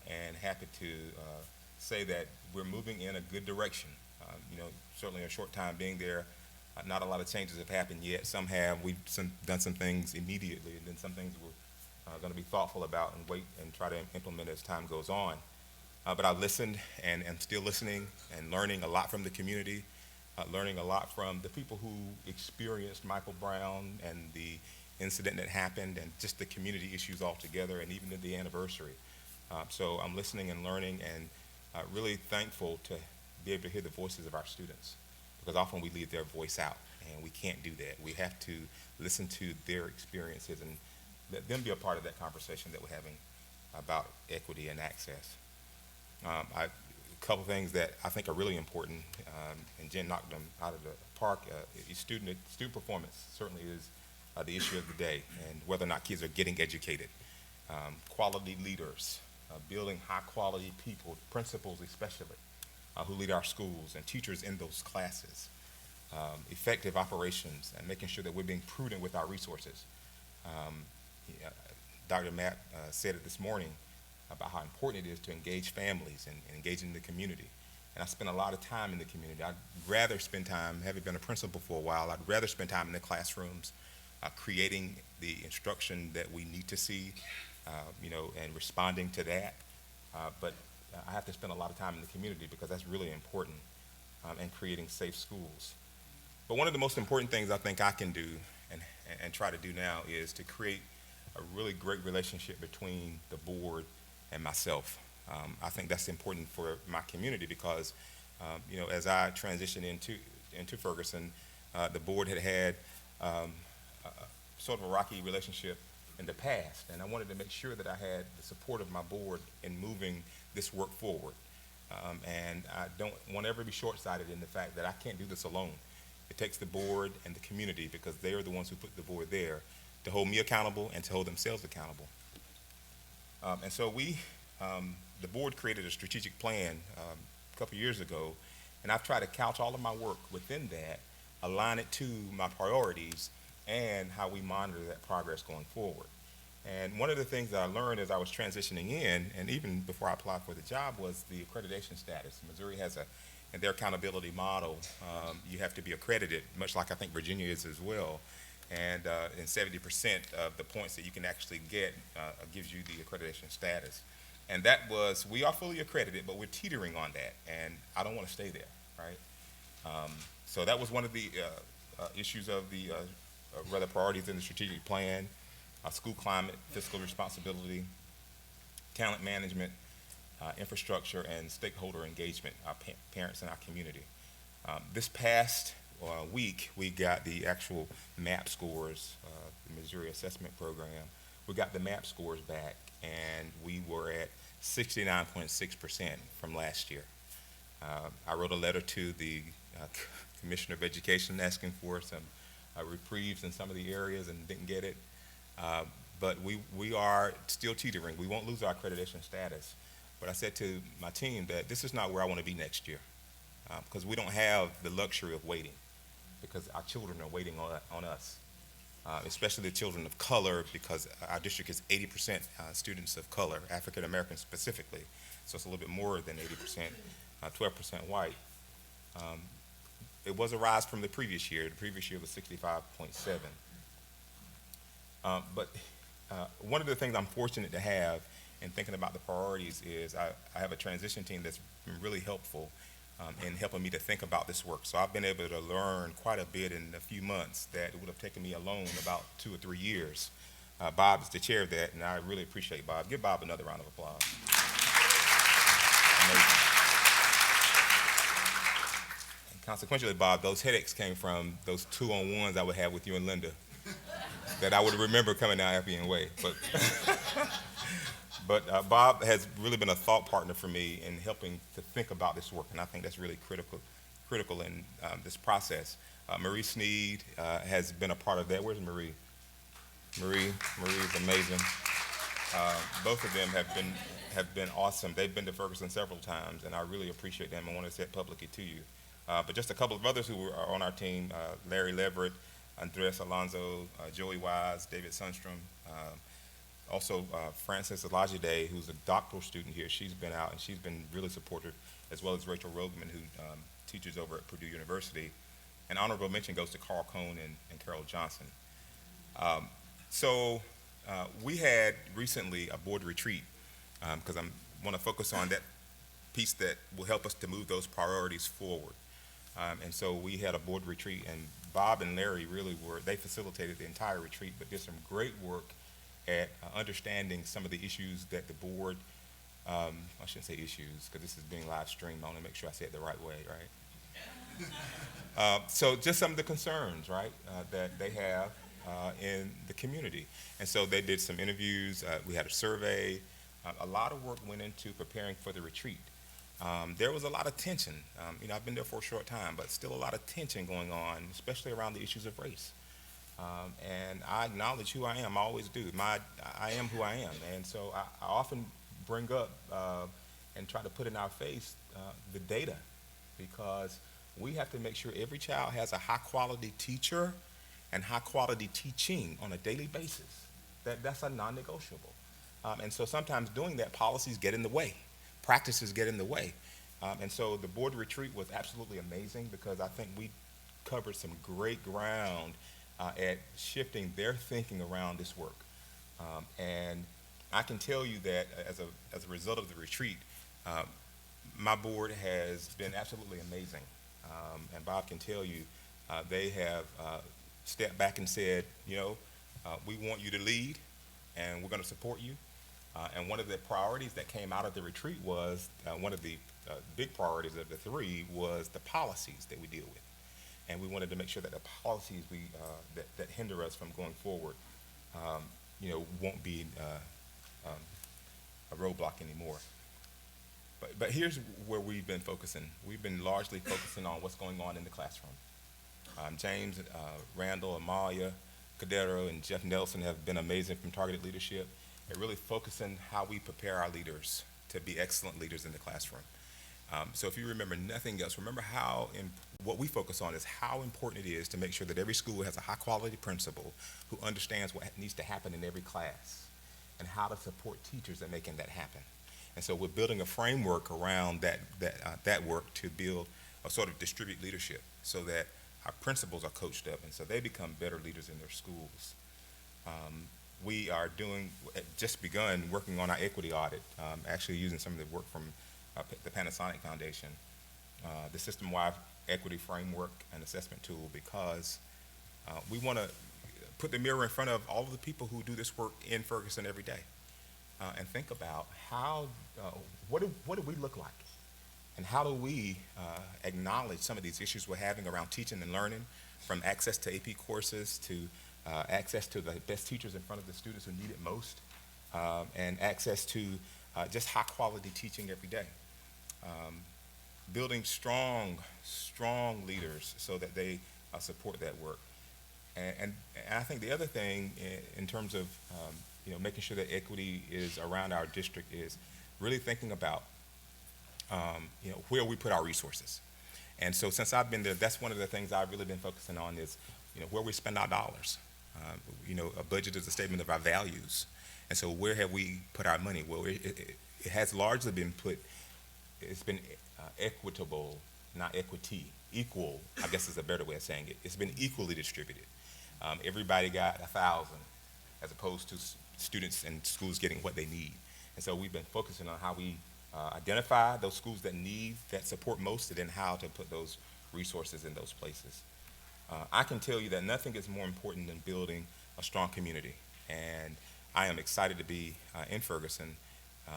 and happy to say that we're moving in a good direction. Certainly a short time being there, not a lot of changes have happened yet. Some have. We've done some things immediately, and then some things we're going to be thoughtful about and wait and try to implement as time goes on. But I listened and am still listening and learning a lot from the community, learning a lot from the people who experienced Michael Brown and the incident that happened and just the community issues altogether, and even the anniversary. So I'm listening and learning, and really thankful to be able to hear the voices of our students, because often we leave their voice out, and we can't do that. We have to listen to their experiences and let them be a part of that conversation that we're having about equity and access. A couple things that I think are really important, and Jen knocked them out of the park. Student performance certainly is the issue of the day, and whether or not kids are getting educated. Quality leaders, building high-quality people, principals especially, who lead our schools, and teachers in those classes. Effective operations, and making sure that we're being prudent with our resources. Dr. Matt said it this morning about how important it is to engage families and engage in the community. And I spend a lot of time in the community. I'd rather spend time, having been a principal for a while, I'd rather spend time in the classrooms, creating the instruction that we need to see, and responding to that. But I have to spend a lot of time in the community because that's really important, and creating safe schools. But one of the most important things I think I can do and try to do now is to create a really great relationship between the board and myself. I think that's important for my community because, as I transitioned into Ferguson, the board had sort of a rocky relationship in the past, and I wanted to make sure that I had the support of my board in moving this work forward. And I don't want to ever be short-sighted in the fact that I can't do this alone. It takes the board and the community, because they are the ones who put the board there, to hold me accountable and to hold themselves accountable. And so the board created a strategic plan a couple years ago, and I've tried to couch all of my work within that, align it to my priorities, and how we monitor that progress going forward. And one of the things that I learned as I was transitioning in, and even before I applied for the job, was the accreditation status. Missouri has in their accountability model, you have to be accredited, much like I think Virginia is as well. And 70% of the points that you can actually get gives you the accreditation status. And that was, we are fully accredited, but we're teetering on that, and I don't want to stay there, right? So that was one of the issues of the rather priorities in the strategic plan: school climate, fiscal responsibility, talent management, infrastructure, and stakeholder engagement, our parents in our community. This past week, we got the actual MAP scores, the Missouri Assessment Program. We got the MAP scores back, and we were at 69.6% from last year. I wrote a letter to the Commissioner of Education asking for some reprieves in some of the areas and didn't get it. But we are still teetering. We won't lose our accreditation status. But I said to my team that this is not where I want to be next year, because we don't have the luxury of waiting, because our children are waiting on us, especially the children of color, because our district is 80% students of color, African Americans specifically. So it's a little bit more than 80%, 12% white. It was a rise from the previous year. The previous year was 65.7. But one of the things I'm fortunate to have in thinking about the priorities is I have a transition team that's been really helpful in helping me to think about this work. So I've been able to learn quite a bit in a few months that it would have taken me alone about 2 or 3 years Bob is the chair of that, and I really appreciate Bob. Give Bob another round of applause. Amazing. And consequently, Bob, those headaches came from those two-on-ones I would have with you and Linda that I would remember coming down Appian Way. But Bob has really been a thought partner for me in helping to think about this work, and I think that's really critical in this process. Marie Sneed has been a part of that. Where's Marie? Marie is amazing. Both of them have been awesome. They've been to Ferguson several times, and I really appreciate them. I want to say it publicly to you. But just a couple of others who are on our team: Larry Leverett, Andres Alonso, Joey Wise, David Sundstrom. Also, Frances Elajide, who's a doctoral student here. She's been out and she's been really supportive, as well as Rachel Rogman, who teaches over at Purdue University. An honorable mention goes to Carl Cohn and Carol Johnson. So we had recently a board retreat, because I want to focus on that piece that will help us to move those priorities forward. And so we had a board retreat, and Bob and Larry really they facilitated the entire retreat, but did some great work at understanding some of the issues that the board, I shouldn't say issues, because this is being live streamed. I want to make sure I say it the right way, right? So just some of the concerns, right, that they have in the community. And so they did some interviews. We had a survey. A lot of work went into preparing for the retreat. There was a lot of tension. I've been there for a short time, but still a lot of tension going on, especially around the issues of race. And I acknowledge who I am. I always do. I am who I am. And so I often bring up and try to put in our face the data, because we have to make sure every child has a high-quality teacher and high-quality teaching on a daily basis. That's a non-negotiable. And so sometimes doing that, policies get in the way. Practices get in the way. And so the board retreat was absolutely amazing, because I think we covered some great ground at shifting their thinking around this work. And I can tell you that as a result of the retreat, my board has been absolutely amazing. And Bob can tell you, they have stepped back and said, we want you to lead, and we're going to support you. And one of the priorities that came out of the retreat was, one of the big priorities of the three was the policies that we deal with. And we wanted to make sure that the policies that hinder us from going forward, won't be a roadblock anymore. But here's where we've been focusing. We've been largely focusing on what's going on in the classroom. James, Randall, Amalia, Cadero, and Jeff Nelson have been amazing from Targeted Leadership. They're really focusing how we prepare our leaders to be excellent leaders in the classroom. So if you remember nothing else, remember what we focus on is how important it is to make sure that every school has a high-quality principal who understands what needs to happen in every class and how to support teachers in making that happen. And so we're building a framework around that work to build a sort of distribute leadership, so that our principals are coached up and so they become better leaders in their schools. We are just begun working on our equity audit, actually using some of the work from the Panasonic Foundation, the system-wide equity framework and assessment tool, because we want to put the mirror in front of all of the people who do this work in Ferguson every day, and think about what do we look like, and how do we acknowledge some of these issues we're having around teaching and learning, from access to AP courses to access to the best teachers in front of the students who need it most, and access to just high-quality teaching every day. Building strong leaders so that they support that work. And I think the other thing in terms of making sure that equity is around our district is really thinking about where we put our resources. And so since I've been there, that's one of the things I've really been focusing on is where we spend our dollars. A budget is a statement of our values. And so where have we put our money? Well, it has largely been it's been equitable, not equity. Equal, I guess is a better way of saying it. It's been equally distributed. Everybody got 1,000, as opposed to students and schools getting what they need. And so we've been focusing on how we identify those schools that support most, and then how to put those resources in those places. I can tell you that nothing is more important than building a strong community. And I am excited to be in Ferguson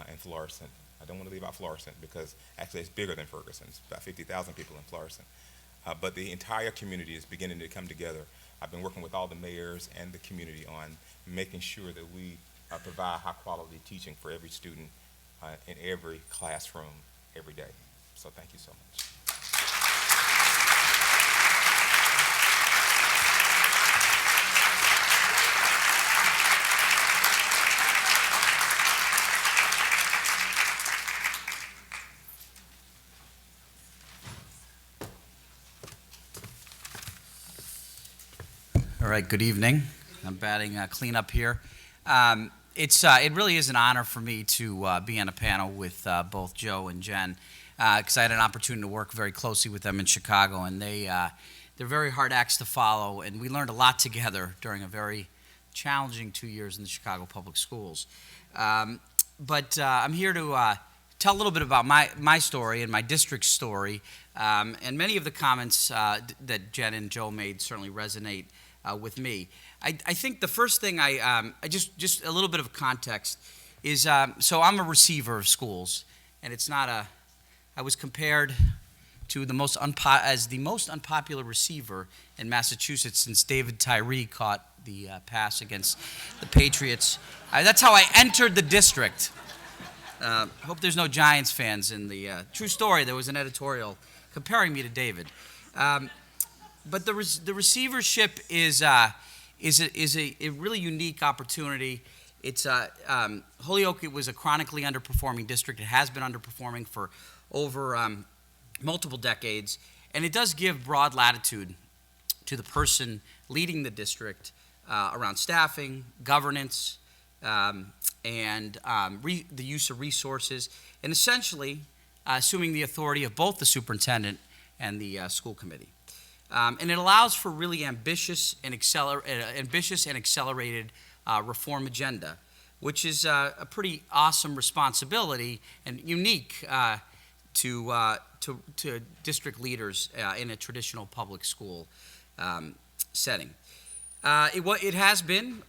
and Florissant. I don't want to leave out Florissant because actually it's bigger than Ferguson. It's about 50,000 people in Florissant. But the entire community is beginning to come together. I've been working with all the mayors and the community on making sure that we provide high quality teaching for every student in every classroom every day. So thank you so much. All right, good evening. I'm batting cleanup here. It really is an honor for me to be on a panel with both Joe and Jen, because I had an opportunity to work very closely with them in Chicago, and they're very hard acts to follow, and we learned a lot together during a very challenging 2 years in the Chicago Public Schools. But I'm here to tell a little bit about my story and my district's story, and many of the comments that Jen and Joe made certainly resonate with me. I think the first thing I just a little bit of context is, so I'm a receiver of schools, and it's not I was compared to the most unpopular receiver in Massachusetts since David Tyree caught the pass against the Patriots. That's how I entered the district. Hope there's no Giants fans in the true story. There was an editorial comparing me to David. But the receivership is a really unique opportunity. It's Holyoke. It was a chronically underperforming district. It has been underperforming for over multiple decades, and it does give broad latitude to the person leading the district around staffing, governance, and the use of resources, and essentially assuming the authority of both the superintendent and the school committee. And it allows for really ambitious and accelerated reform agenda, which is a pretty awesome responsibility and unique to district leaders in a traditional public school setting. It has been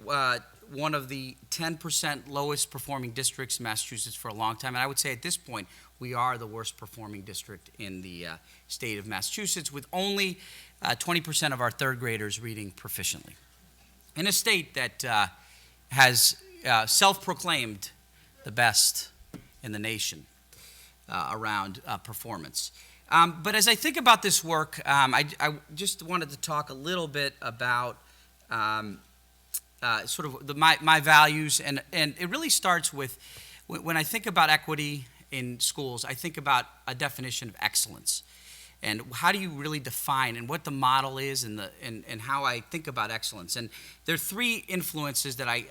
one of the 10% lowest performing districts in Massachusetts for a long time, and I would say at this point we are the worst performing district in the state of Massachusetts, with only 20% of our third graders reading proficiently, in a state that has self-proclaimed the best in the nation around performance. But as I think about this work, I just wanted to talk a little bit about sort of my values, and it really starts with, when I think about equity in schools, I think about a definition of excellence. And how do you really define and what the model is, and how I think about excellence. And there are three influences that I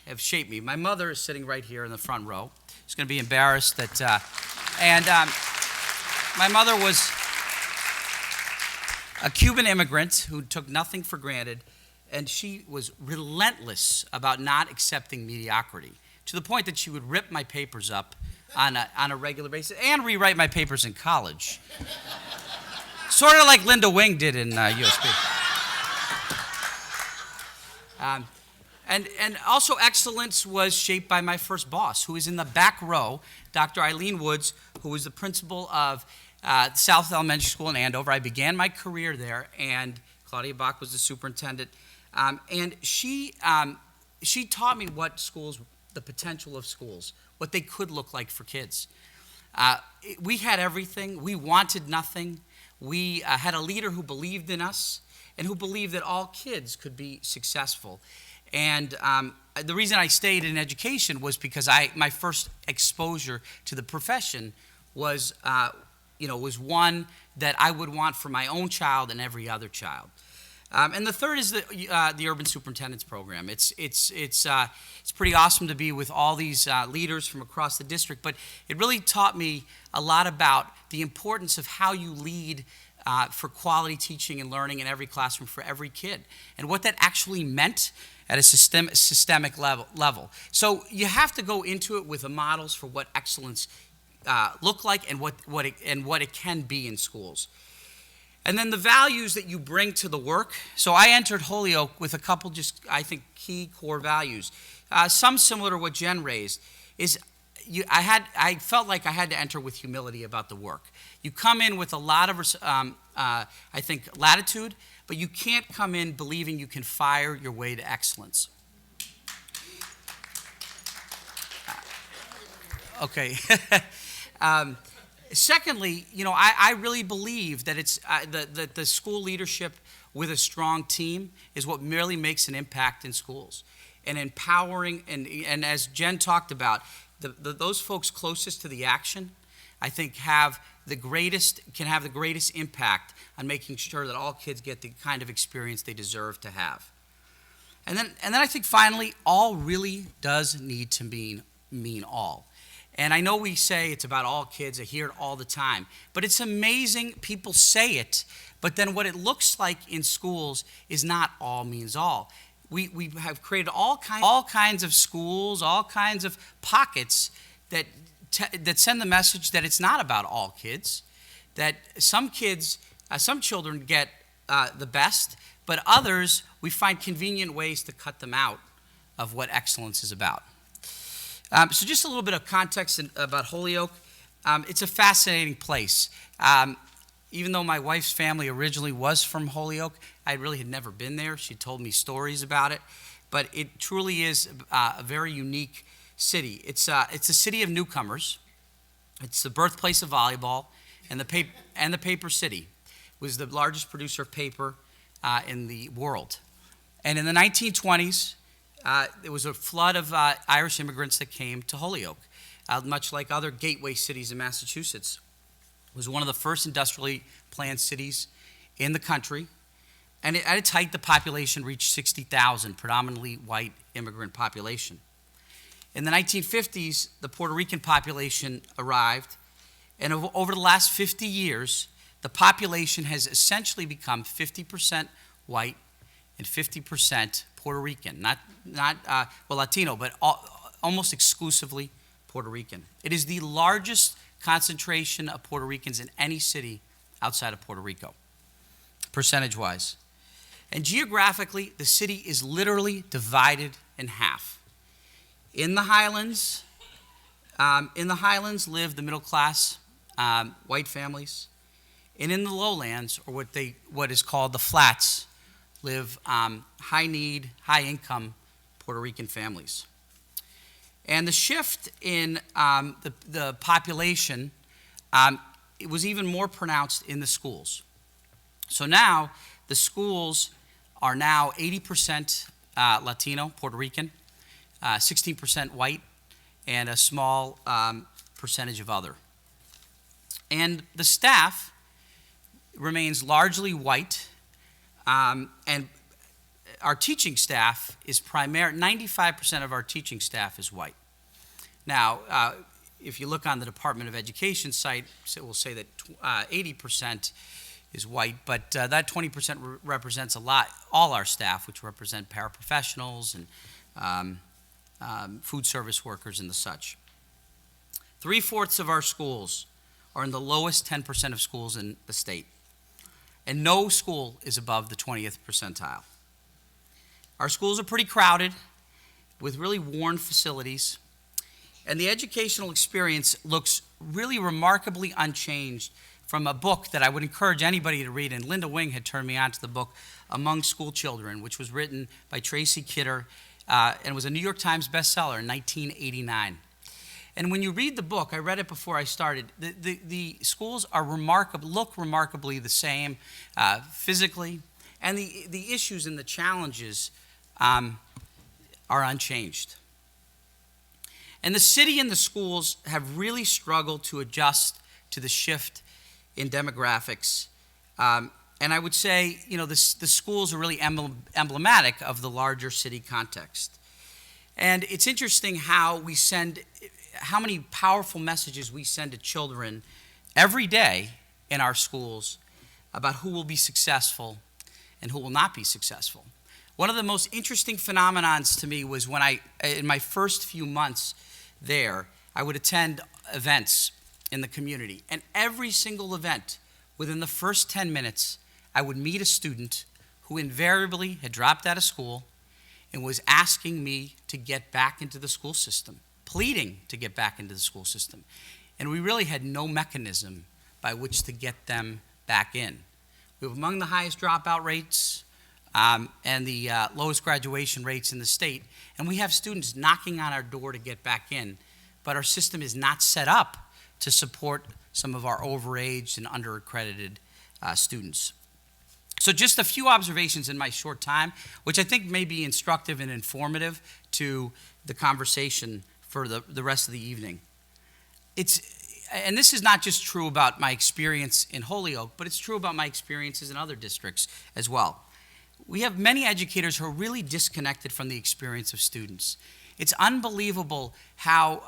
have shaped me. My mother is sitting right here in the front row. She's going to be embarrassed that, my mother was a Cuban immigrant who took nothing for granted, and she was relentless about not accepting mediocrity, to the point that she would rip my papers up on a regular basis and rewrite my papers in college. Sort of like Linda Wing did in USB. And also excellence was shaped by my first boss, who is in the back row, Dr. Eileen Woods, who was the principal of South Elementary School in Andover. I began my career there, and Claudia Bach was the superintendent. And she taught me what schools, the potential of schools, what they could look like for kids. We had everything. We wanted nothing. We had a leader who believed in us and who believed that all kids could be successful. And the reason I stayed in education was because my first exposure to the profession was one that I would want for my own child and every other child. And the third is the Urban Superintendents Program. It's pretty awesome to be with all these leaders from across the district, but it really taught me a lot about the importance of how you lead for quality teaching and learning in every classroom for every kid, and what that actually meant at a systemic level. So you have to go into it with the models for what excellence look like and what it can be in schools. And then the values that you bring to the work. So I entered Holyoke with a couple just, I think, key core values. Some similar to what Jen raised is I felt like I had to enter with humility about the work. You come in with a lot of, I think, latitude, but you can't come in believing you can fire your way to excellence. Okay. Secondly, I really believe that it's that the school leadership with a strong team is what merely makes an impact in schools. And empowering, and as Jen talked about, those folks closest to the action, I think, can have the greatest impact on making sure that all kids get the kind of experience they deserve to have. And then I think finally, all really does need to mean all. And I know we say it's about all kids, I hear it all the time, but it's amazing people say it, but then what it looks like in schools is not all means all. We have created all kinds of schools, all kinds of pockets that send the message that it's not about all kids, that some children get the best, but others, we find convenient ways to cut them out of what excellence is about. So just a little bit of context about Holyoke. It's a fascinating place. Even though my wife's family originally was from Holyoke, I really had never been there. She told me stories about it. But it truly is a very unique city. It's a city of newcomers. It's the birthplace of volleyball and the paper city. It was the largest producer of paper in the world. And in the 1920s, there was a flood of Irish immigrants that came to Holyoke, much like other gateway cities in Massachusetts. It was one of the first industrially planned cities in the country, and at its height, the population reached 60,000, predominantly white immigrant population. In the 1950s, the Puerto Rican population arrived, and over the last 50 years, the population has essentially become 50% white and 50% Puerto Rican, not Latino, but almost exclusively Puerto Rican. It is the largest concentration of Puerto Ricans in any city outside of Puerto Rico, percentage-wise. And geographically, the city is literally divided in half. In the Highlands live the middle-class white families, and in the lowlands, or what is called the flats, live high-need, high-income Puerto Rican families. And the shift in the population, it was even more pronounced in the schools. So now, the schools are now 80% Latino, Puerto Rican, 16% white, and a small percentage of other. And the staff remains largely white, and our teaching staff is 95% of our teaching staff is white. Now, if you look on the Department of Education site, it will say that 80% is white, but that 20% represents all our staff, which represent paraprofessionals and food service workers and the such. 3/4 of our schools are in the lowest 10% of schools in the state, and no school is above the 20th percentile. Our schools are pretty crowded with really worn facilities, and the educational experience looks really remarkably unchanged from a book that I would encourage anybody to read, and Linda Wing had turned me on to the book Among School Children, which was written by Tracy Kidder, and was a New York Times bestseller in 1989. And when you read the book, I read it before I started, the schools are look remarkably the same physically, and the issues and the challenges are unchanged. And the city and the schools have really struggled to adjust to the shift in demographics. And I would say, the schools are really emblematic of the larger city context. And it's interesting how many powerful messages we send to children every day in our schools about who will be successful and who will not be successful. One of the most interesting phenomenons to me was when in my first few months there, I would attend events in the community, and every single event within the first 10 minutes, I would meet a student who invariably had dropped out of school and was asking me to get back into the school system, pleading to get back into the school system. And we really had no mechanism by which to get them back in. We have among the highest dropout rates and the lowest graduation rates in the state, and we have students knocking on our door to get back in, but our system is not set up to support some of our overaged and underaccredited students. So just a few observations in my short time, which I think may be instructive and informative to the conversation for the rest of the evening. And this is not just true about my experience in Holyoke, but it's true about my experiences in other districts as well. We have many educators who are really disconnected from the experience of students. It's unbelievable how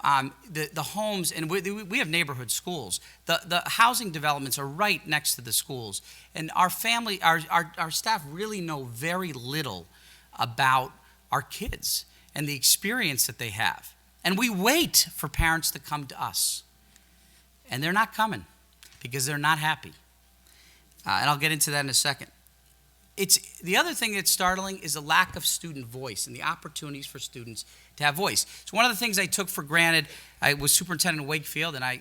the homes, and we have neighborhood schools, the housing developments are right next to the schools. And our staff really know very little about our kids and the experience that they have. And we wait for parents to come to us. And they're not coming because they're not happy. And I'll get into that in a second. The other thing that's startling is the lack of student voice and the opportunities for students to have voice. It's one of the things I took for granted. I was superintendent in Wakefield, and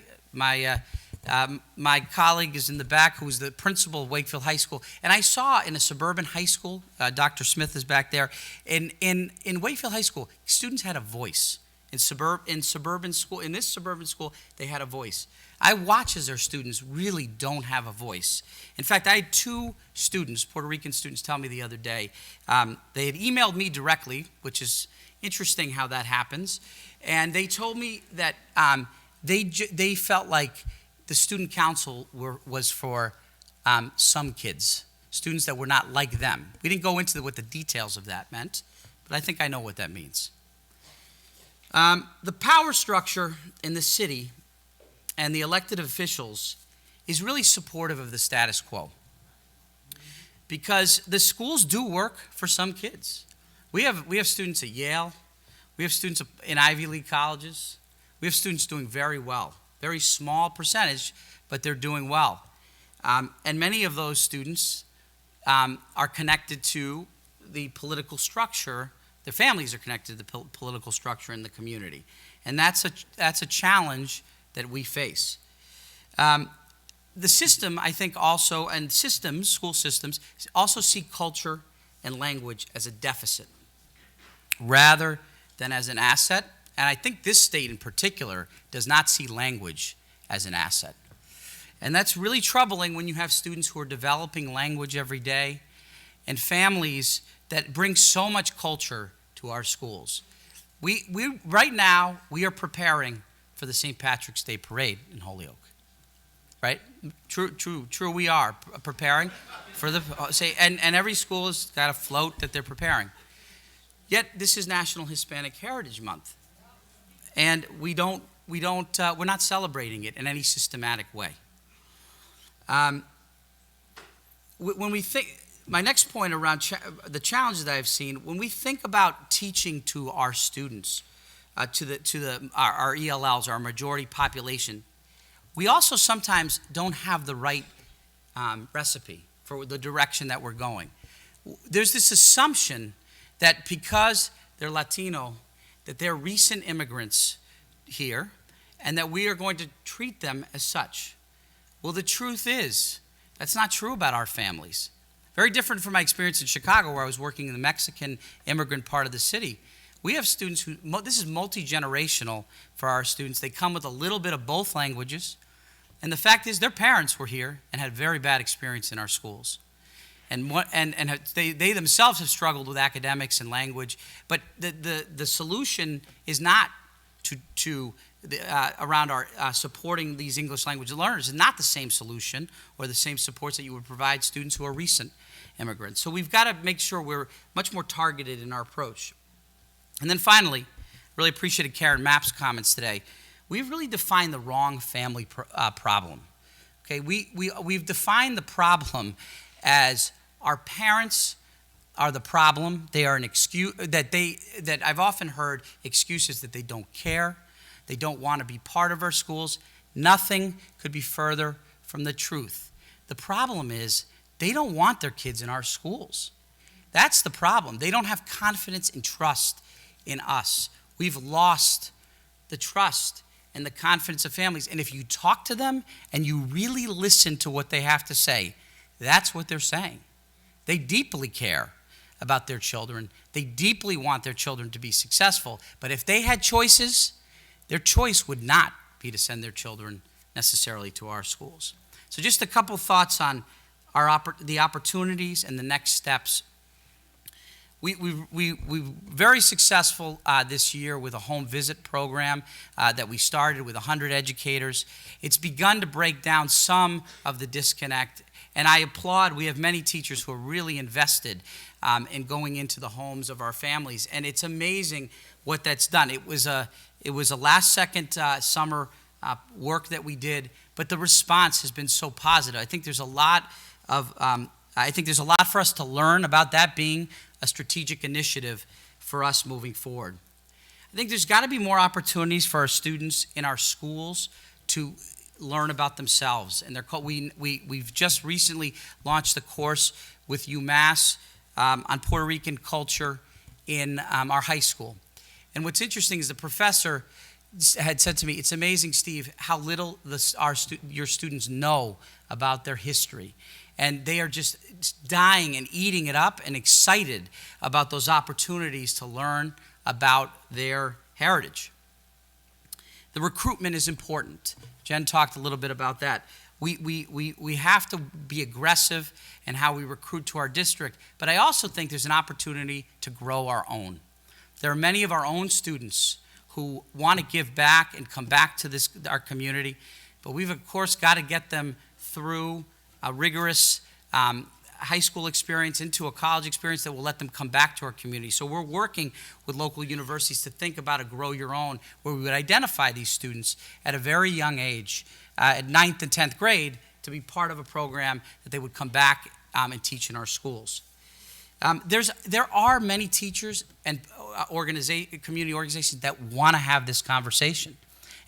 my colleague is in the back, who was the principal of Wakefield High School. And I saw in a suburban high school, Dr. Smith is back there, in Wakefield High School, students had a voice. In this suburban school, they had a voice. I watch as our students really don't have a voice. In fact, I had two students, Puerto Rican students, tell me the other day, they had emailed me directly, which is interesting how that happens, and they told me that they felt like the student council was for some kids, students that were not like them. We didn't go into what the details of that meant, but I think I know what that means. The power structure in the city and the elected officials is really supportive of the status quo, because the schools do work for some kids. We have students at Yale. We have students in Ivy League colleges. We have students doing very well. Very small percentage, but they're doing well. And many of those students are connected to the political structure. Their families are connected to the political structure in the community. And that's a challenge that we face. The system, I think also, and school systems, also see culture and language as a deficit rather than as an asset. And I think this state in particular does not see language as an asset. And that's really troubling when you have students who are developing language every day and families that bring so much culture to our schools. Right now, we are preparing for the St. Patrick's Day Parade in Holyoke. Right? True, we are preparing for and every school has got a float that they're preparing. Yet, this is National Hispanic Heritage Month. And we're not celebrating it in any systematic way. When we think, my next point around the challenges that I've seen, when we think about teaching to our students, our ELLs, our majority population, we also sometimes don't have the right recipe for the direction that we're going. There's this assumption that because they're Latino, that they're recent immigrants here, and that we are going to treat them as such. Well, the truth is, that's not true about our families. Very different from my experience in Chicago, where I was working in the Mexican immigrant part of the city. We have students this is multi-generational for our students. They come with a little bit of both languages, and the fact is their parents were here and had very bad experience in our schools. And they themselves have struggled with academics and language, but the solution is not around our supporting these English language learners. Is not the same solution or the same supports that you would provide students who are recent immigrants. So we've got to make sure we're much more targeted in our approach. And then finally, really appreciated Karen Mapp's comments today. We've really defined the wrong family problem. Okay, we've defined the problem as our parents are the problem. They are an excuse that I've often heard excuses that they don't care, they don't want to be part of our schools. Nothing could be further from the truth. The problem is they don't want their kids in our schools. That's the problem. They don't have confidence and trust in us. We've lost the trust and the confidence of families. And if you talk to them and you really listen to what they have to say, that's what they're saying. They deeply care about their children. They deeply want their children to be successful. But if they had choices, their choice would not be to send their children necessarily to our schools. So just a couple thoughts on the opportunities and the next steps. We very successful this year with a home visit program that we started with 100 educators. It's begun to break down some of the disconnect, and I applaud. We have many teachers who are really invested in going into the homes of our families, and it's amazing what that's done. It was a last-second summer work that we did, but the response has been so positive. I think there's a lot for us to learn about that being a strategic initiative for us moving forward. I think there's got to be more opportunities for our students in our schools to learn about themselves. And we've just recently launched a course with UMass on Puerto Rican culture in our high school. And what's interesting is the professor had said to me, "It's amazing, Steve, how little your students know about their history." And they are just dying and eating it up and excited about those opportunities to learn about their heritage. The recruitment is important. Jen talked a little bit about that. We have to be aggressive in how we recruit to our district, but I also think there's an opportunity to grow our own. There are many of our own students who want to give back and come back to our community, but we've, of course, got to get them through a rigorous high school experience into a college experience that will let them come back to our community. So we're working with local universities to think about a Grow Your Own, where we would identify these students at a very young age, at 9th and 10th grade, to be part of a program that they would come back and teach in our schools. There are many teachers and community organizations that want to have this conversation.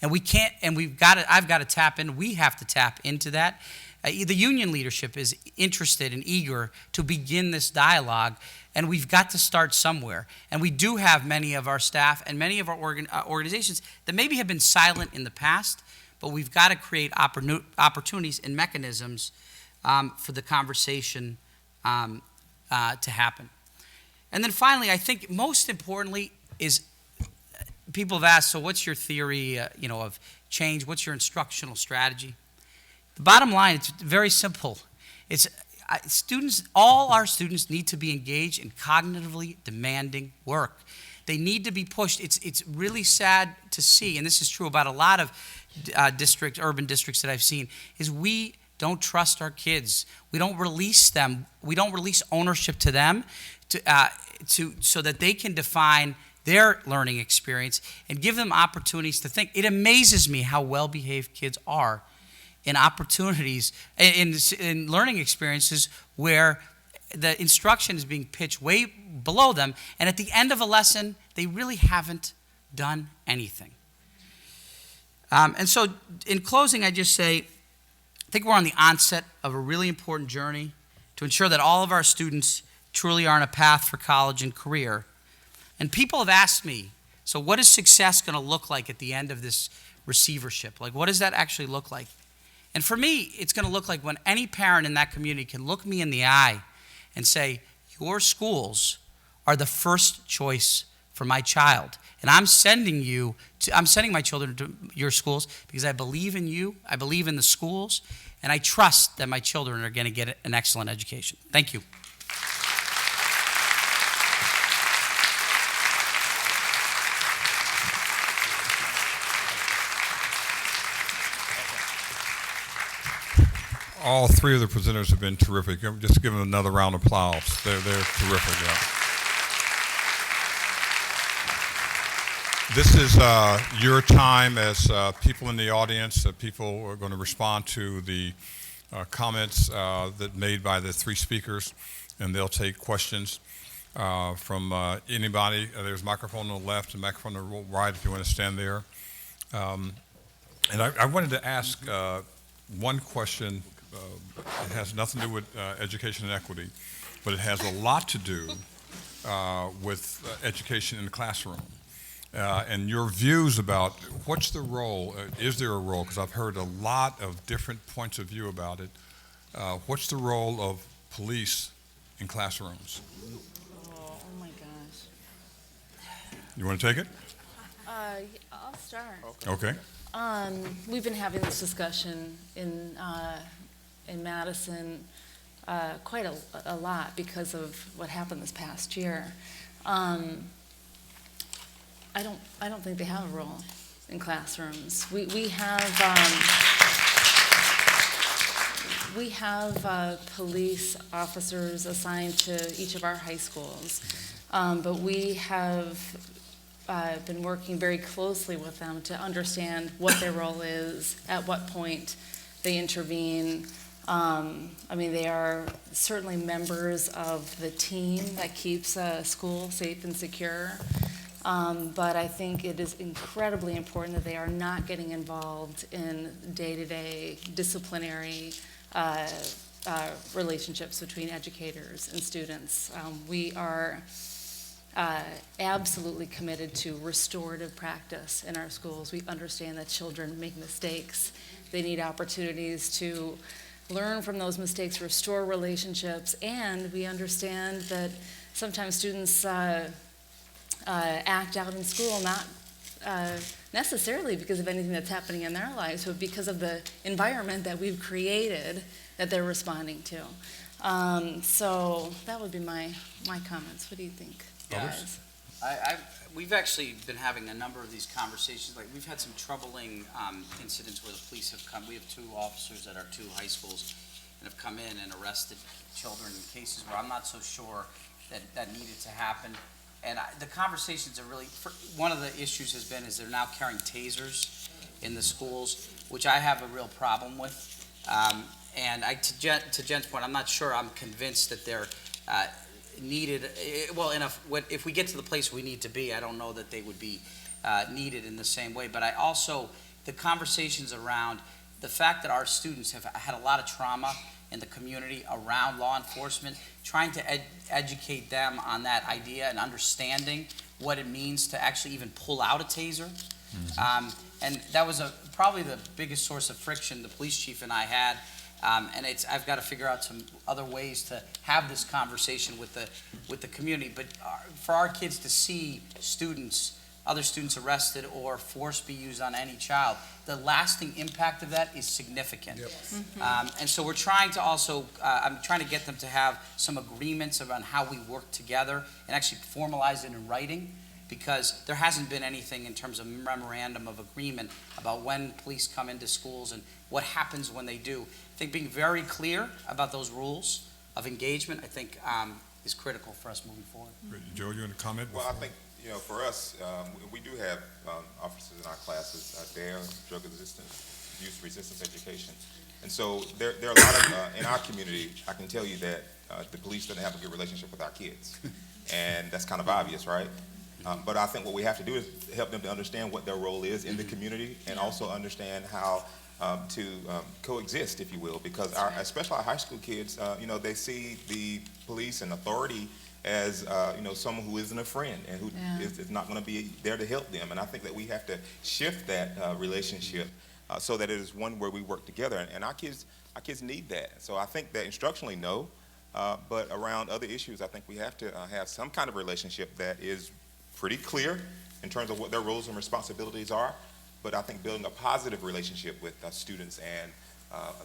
And we can't, and I've got to tap in, we have to tap into that. The union leadership is interested and eager to begin this dialogue, and we've got to start somewhere. And we do have many of our staff and many of our organizations that maybe have been silent in the past, but we've got to create opportunities and mechanisms for the conversation to happen. And then finally, I think most importantly is people have asked, so what's your theory of change? What's your instructional strategy? The bottom line, it's very simple. It's all our students need to be engaged in cognitively demanding work. They need to be pushed. It's really sad to see, and this is true about a lot of urban districts that I've seen, is we don't trust our kids. We don't release them. We don't release ownership to them so that they can define their learning experience and give them opportunities to think. It amazes me how well-behaved kids are in opportunities, in learning experiences where the instruction is being pitched way below them, and at the end of a lesson, they really haven't done anything. And so, in closing, I just say, I think we're on the onset of a really important journey to ensure that all of our students truly are on a path for college and career. And people have asked me, so what is success going to look like at the end of this receivership? Like, what does that actually look like? And for me, it's going to look like when any parent in that community can look me in the eye and say, your schools are the first choice for my child. And I'm sending my children to your schools because I believe in you, I believe in the schools, and I trust that my children are going to get an excellent education. Thank you. All three of the presenters have been terrific. Just give them another round of applause. They're terrific. Yeah. This is your time as people in the audience. People are going to respond to the comments that made by the three speakers, and they'll take questions from anybody. There's a microphone on the left and a microphone on the right if you want to stand there. And I wanted to ask one question it has nothing to do with education and equity, but it has a lot to do with education in the classroom. And your views about what's the role, is there a role, because I've heard a lot of different points of view about it. What's the role of police in classrooms? Oh my gosh. You want to take it? I'll start. Okay. We've been having this discussion in Madison quite a lot because of what happened this past year. I don't think they have a role in classrooms. We have police officers assigned to each of our high schools, but we have been working very closely with them to understand what their role is, at what point they intervene. I mean, they are certainly members of the team that keeps a school safe and secure. But I think it is incredibly important that they are not getting involved in day-to-day disciplinary relationships between educators and students. We are absolutely committed to restorative practice in our schools. We understand that children make mistakes. They need opportunities to learn from those mistakes, restore relationships, and we understand that sometimes students act out in school not necessarily because of anything that's happening in their lives, but because of the environment that we've created that they're responding to. So that would be my comments. What do you think, guys? We've actually been having a number of these conversations. Like, we've had some troubling incidents where the police have come. We have 2 officers at our 2 high schools and have come in and arrested children in cases where I'm not so sure that needed to happen. And the conversations are really, one of the issues has been is they're now carrying tasers in the schools, which I have a real problem with. And to Jen's point, I'm not sure I'm convinced that they're needed. Well, if we get to the place we need to be, I don't know that they would be needed in the same way. But the conversations around the fact that our students have had a lot of trauma in the community around law enforcement, trying to educate them on that idea and understanding what it means to actually even pull out a taser. Mm-hmm. And that was probably the biggest source of friction the police chief and I had. And I've got to figure out some other ways to have this conversation with the community. But for our kids to see other students arrested or force be used on any child, the lasting impact of that is significant. Yep. Mm-hmm. And so we're trying to also, I'm trying to get them to have some agreements around how we work together and actually formalize it in writing, because there hasn't been anything in terms of memorandum of agreement about when police come into schools and what happens when they do. I think being very clear about those rules of engagement, I think, is critical for us moving forward. Joe, you want to comment? Well, I think, for us, we do have officers in our classes, DARE, drug resistance, youth resistance education. And so there are a lot of, in our community, I can tell you that the police doesn't have a good relationship with our kids. And that's kind of obvious, right? But I think what we have to do is help them to understand what their role is in the community and also understand how to coexist, if you will, because especially our high school kids, they see the police and authority as someone who isn't a friend and who is not going to be there to help them. And I think that we have to shift that relationship so that it is one where we work together. And our kids need that. So I think that instructionally, no, but around other issues, I think we have to have some kind of relationship that is pretty clear in terms of what their roles and responsibilities are. But I think building a positive relationship with students and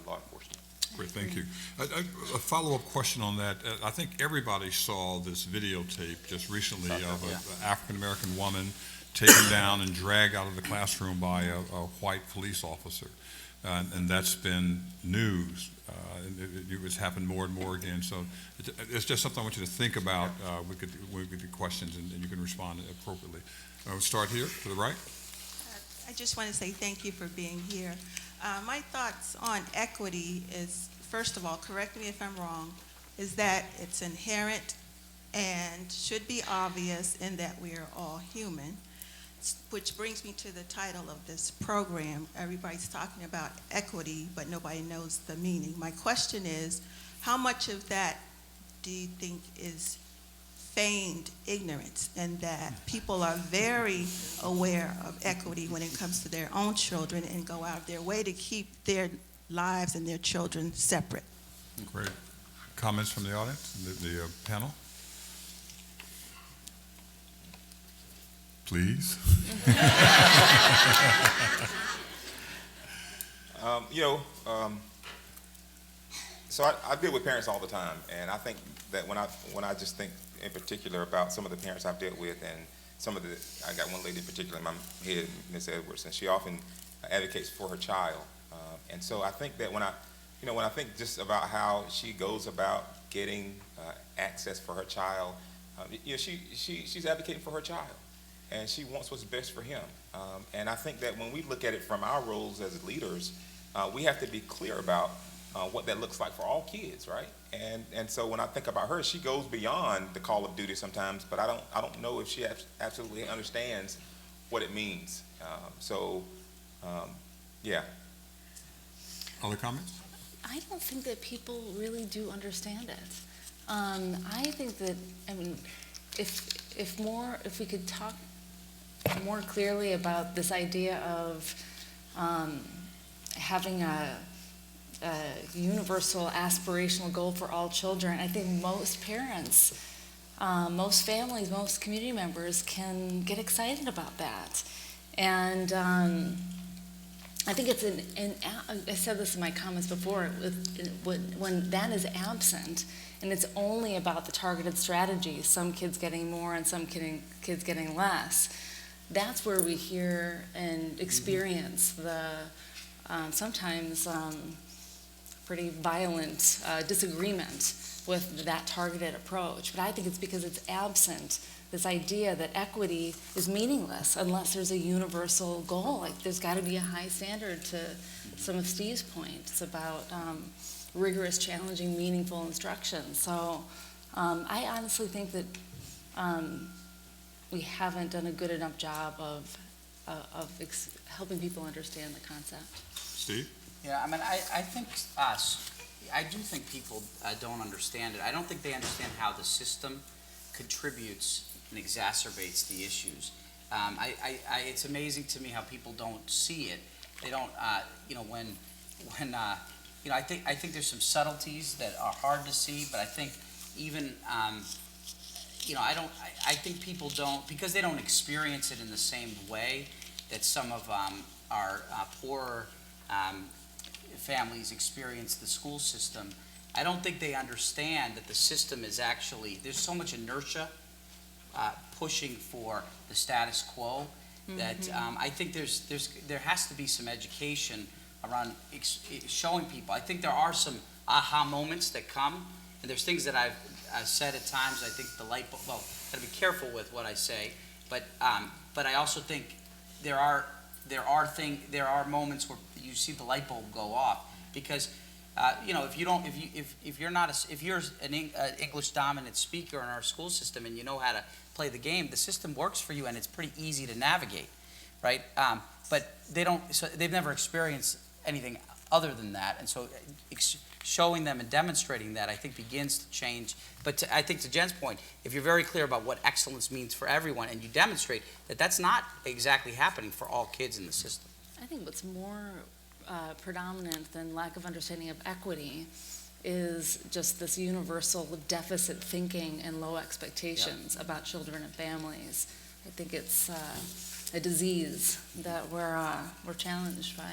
law enforcement. Great, thank you. A follow-up question on that. I think everybody saw this videotape just recently of an African-American woman taken down and dragged out of the classroom by a white police officer. And that's been news. It's happened more and more again. So it's just something I want you to think about. We could do questions and you can respond appropriately. We'll start here to the right. I just want to say thank you for being here. My thoughts on equity is, first of all, correct me if I'm wrong, is that it's inherent and should be obvious in that we are all human. which brings me to the title of this program. Everybody's talking about equity, but nobody knows the meaning. My question is, how much of that do you think is feigned ignorance, and that people are very aware of equity when it comes to their own children and go out of their way to keep their lives and their children separate? Great. Comments from the audience, the panel? Please. So I deal with parents all the time, and I think that when I just think in particular about some of the parents I've dealt with, and I got one lady in particular in my head, Miss Edwards, and she often advocates for her child, and so I think that when I think just about how she goes about getting access for her child, she's advocating for her child, and she wants what's best for him, and I think that when we look at it from our roles as leaders, we have to be clear about what that looks like for all kids, right? And so when I think about her, she goes beyond the call of duty sometimes, but I don't know if she absolutely understands what it means. Yeah. Other comments? I don't think that people really do understand it. I think that, if we could talk more clearly about this idea of having a universal aspirational goal for all children, I think most parents, most families, most community members can get excited about that. And I think it's I said this in my comments before, when that is absent and it's only about the targeted strategy, some kids getting more and some kids getting less, that's where we hear and experience the sometimes pretty violent disagreement with that targeted approach. But I think it's because it's absent this idea that equity is meaningless unless there's a universal goal. Like, there's got to be a high standard, to some of Steve's points about rigorous, challenging, meaningful instruction. So I honestly think that we haven't done a good enough job of helping people understand the concept. Steve? Yeah, I do think people don't understand it. I don't think they understand how the system contributes and exacerbates the issues. It's amazing to me how people don't see it. They don't, I think there's some subtleties that are hard to see, but I think even, I think people don't, because they don't experience it in the same way that some of our poorer families experience the school system. I don't think they understand that the system is actually, there's so much inertia pushing for the status quo that I think there has to be some education around showing people. I think there are some aha moments that come, and there's things that I've said at times. I think the light bulb, well, gotta be careful with what I say, but I also think there are moments where you see the light bulb go off, because if you're an English dominant speaker in our school system and you know how to play the game, the system works for you and it's pretty easy to navigate, right? But they've never experienced anything other than that, and so showing them and demonstrating that, I think, begins to change. But I think to Jen's point, if you're very clear about what excellence means for everyone and you demonstrate that that's not exactly happening for all kids in the system. I think what's more predominant than lack of understanding of equity is just this universal deficit thinking and low expectations about children and families. I think it's a disease that we're challenged by.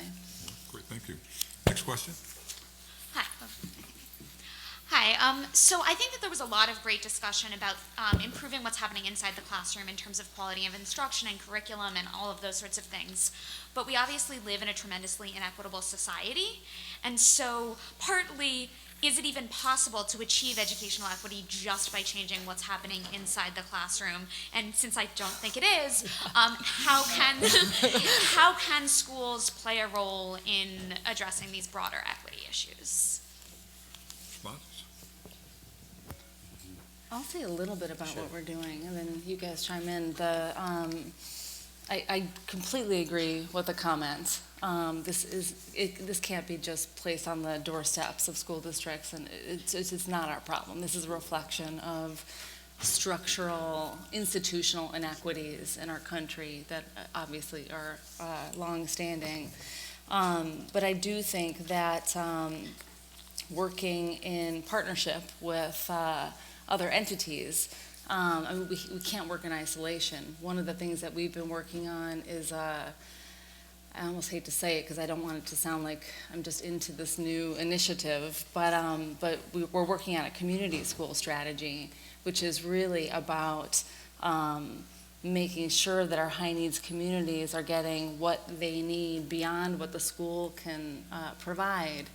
Great, thank you. Next question. Hi. Hi. So I think that there was a lot of great discussion about improving what's happening inside the classroom in terms of quality of instruction and curriculum and all of those sorts of things. But we obviously live in a tremendously inequitable society. And so partly, is it even possible to achieve educational equity just by changing what's happening inside the classroom? And since I don't think it is, how can schools play a role in addressing these broader equity issues? Response? I'll say a little bit about what we're doing, and then you guys chime in. I completely agree with the comment. This can't be just placed on the doorsteps of school districts, and it's not our problem. This is a reflection of structural, institutional inequities in our country that obviously are long-standing. But I do think that working in partnership with other entities, I mean, we can't work in isolation. One of the things that we've been working on is, I almost hate to say it because I don't want it to sound like I'm just into this new initiative, but we're working on a community school strategy, which is really about making sure that our high-needs communities are getting what they need beyond what the school can provide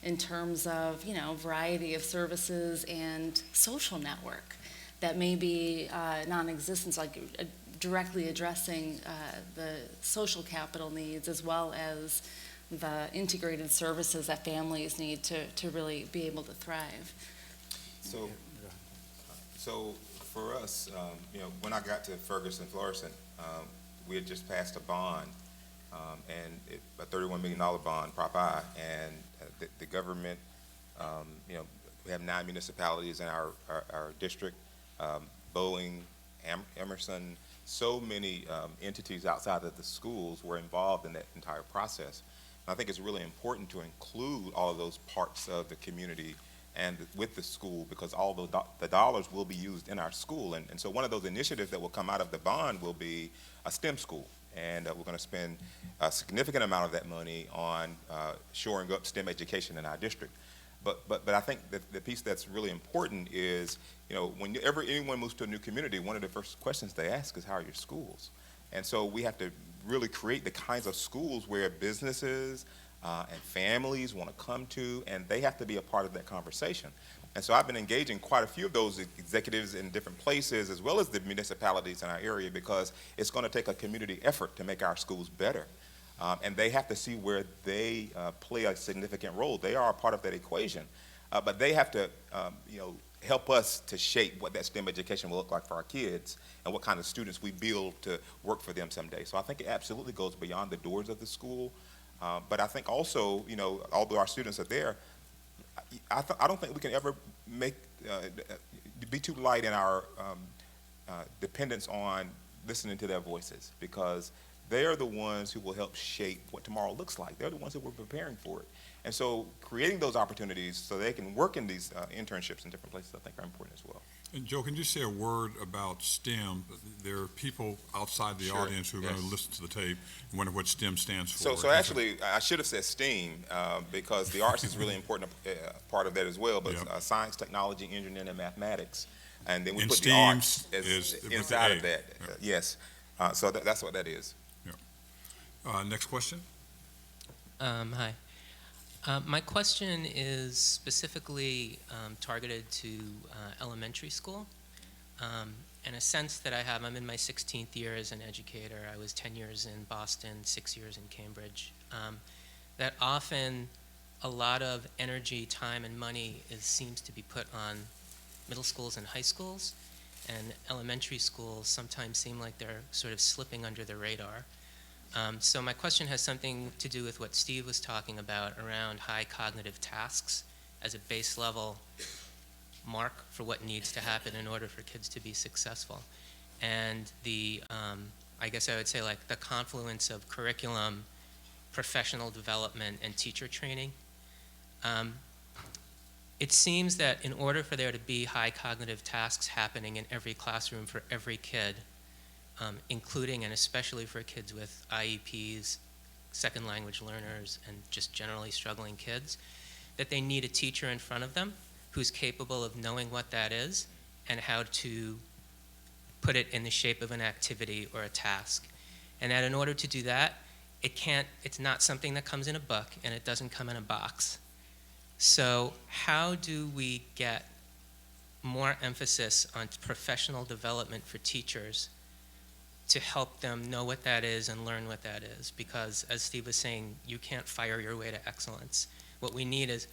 in terms of, variety of services and social network that may be non-existent, like directly addressing the social capital needs as well as the integrated services that families need to really be able to thrive. So for us, when I got to Ferguson-Florrisant, we had just passed a bond, and a $31 million bond, Prop I, and the government, we have 9 municipalities in our district, Bowling, Emerson, so many entities outside of the schools were involved in that entire process. And I think it's really important to include all of those parts of the community and with the school, because all the dollars will be used in our school. And so one of those initiatives that will come out of the bond will be a STEM school. And we're going to spend a significant amount of that money on shoring up STEM education in our district. But I think that the piece that's really important is, whenever anyone moves to a new community, one of the first questions they ask is, how are your schools? And so we have to really create the kinds of schools where businesses and families want to come to, and they have to be a part of that conversation. And so I've been engaging quite a few of those executives in different places, as well as the municipalities in our area, because it's going to take a community effort to make our schools better. And they have to see where they play a significant role. They are a part of that equation, but they have to, help us to shape what that STEM education will look like for our kids and what kind of students we build to work for them someday. So I think it absolutely goes beyond the doors of the school. But I think also, although our students are there, I don't think we can ever be too light in our dependence on listening to their voices, because they are the ones who will help shape what tomorrow looks like. They're the ones that we're preparing for it. And so creating those opportunities so they can work in these internships in different places, I think, are important as well. And Joe, can you say a word about STEM? There are people outside the Sure, audience who are going to listen to the tape and wonder what STEM stands for. So actually, I should have said STEAM, because the arts is a really important part of that as well, but science, technology, engineering, and mathematics. And then we put the arts inside of that. Yes. So that's what that is. Next question. Hi. My question is specifically targeted to elementary school. In a sense that I have, I'm in my 16th year as an educator. I was 10 years in Boston, 6 years in Cambridge. That often a lot of energy, time, and money seems to be put on middle schools and high schools, and elementary schools sometimes seem like they're sort of slipping under the radar. So my question has something to do with what Steve was talking about around high cognitive tasks as a base level mark for what needs to happen in order for kids to be successful. And the, I guess I would say, like, the confluence of curriculum, professional development, and teacher training. It seems that in order for there to be high cognitive tasks happening in every classroom for every kid, including and especially for kids with IEPs, second language learners, and just generally struggling kids, that they need a teacher in front of them who's capable of knowing what that is and how to put it in the shape of an activity or a task. And that in order to do that, it's not something that comes in a book, and it doesn't come in a box. So how do we get more emphasis on professional development for teachers to help them know what that is and learn what that is? Because as Steve was saying, you can't fire your way to excellence. What we need is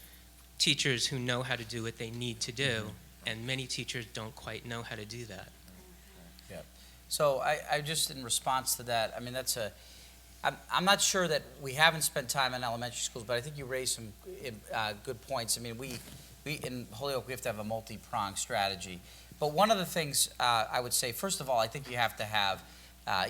teachers who know how to do what they need to do, and many teachers don't quite know how to do that. Yeah. So I just, in response to that, I mean, I'm not sure that we haven't spent time in elementary schools, but I think you raised some good points. I mean, we in Holyoke, we have to have a multi-pronged strategy. But one of the things I would say, first of all, I think you have to have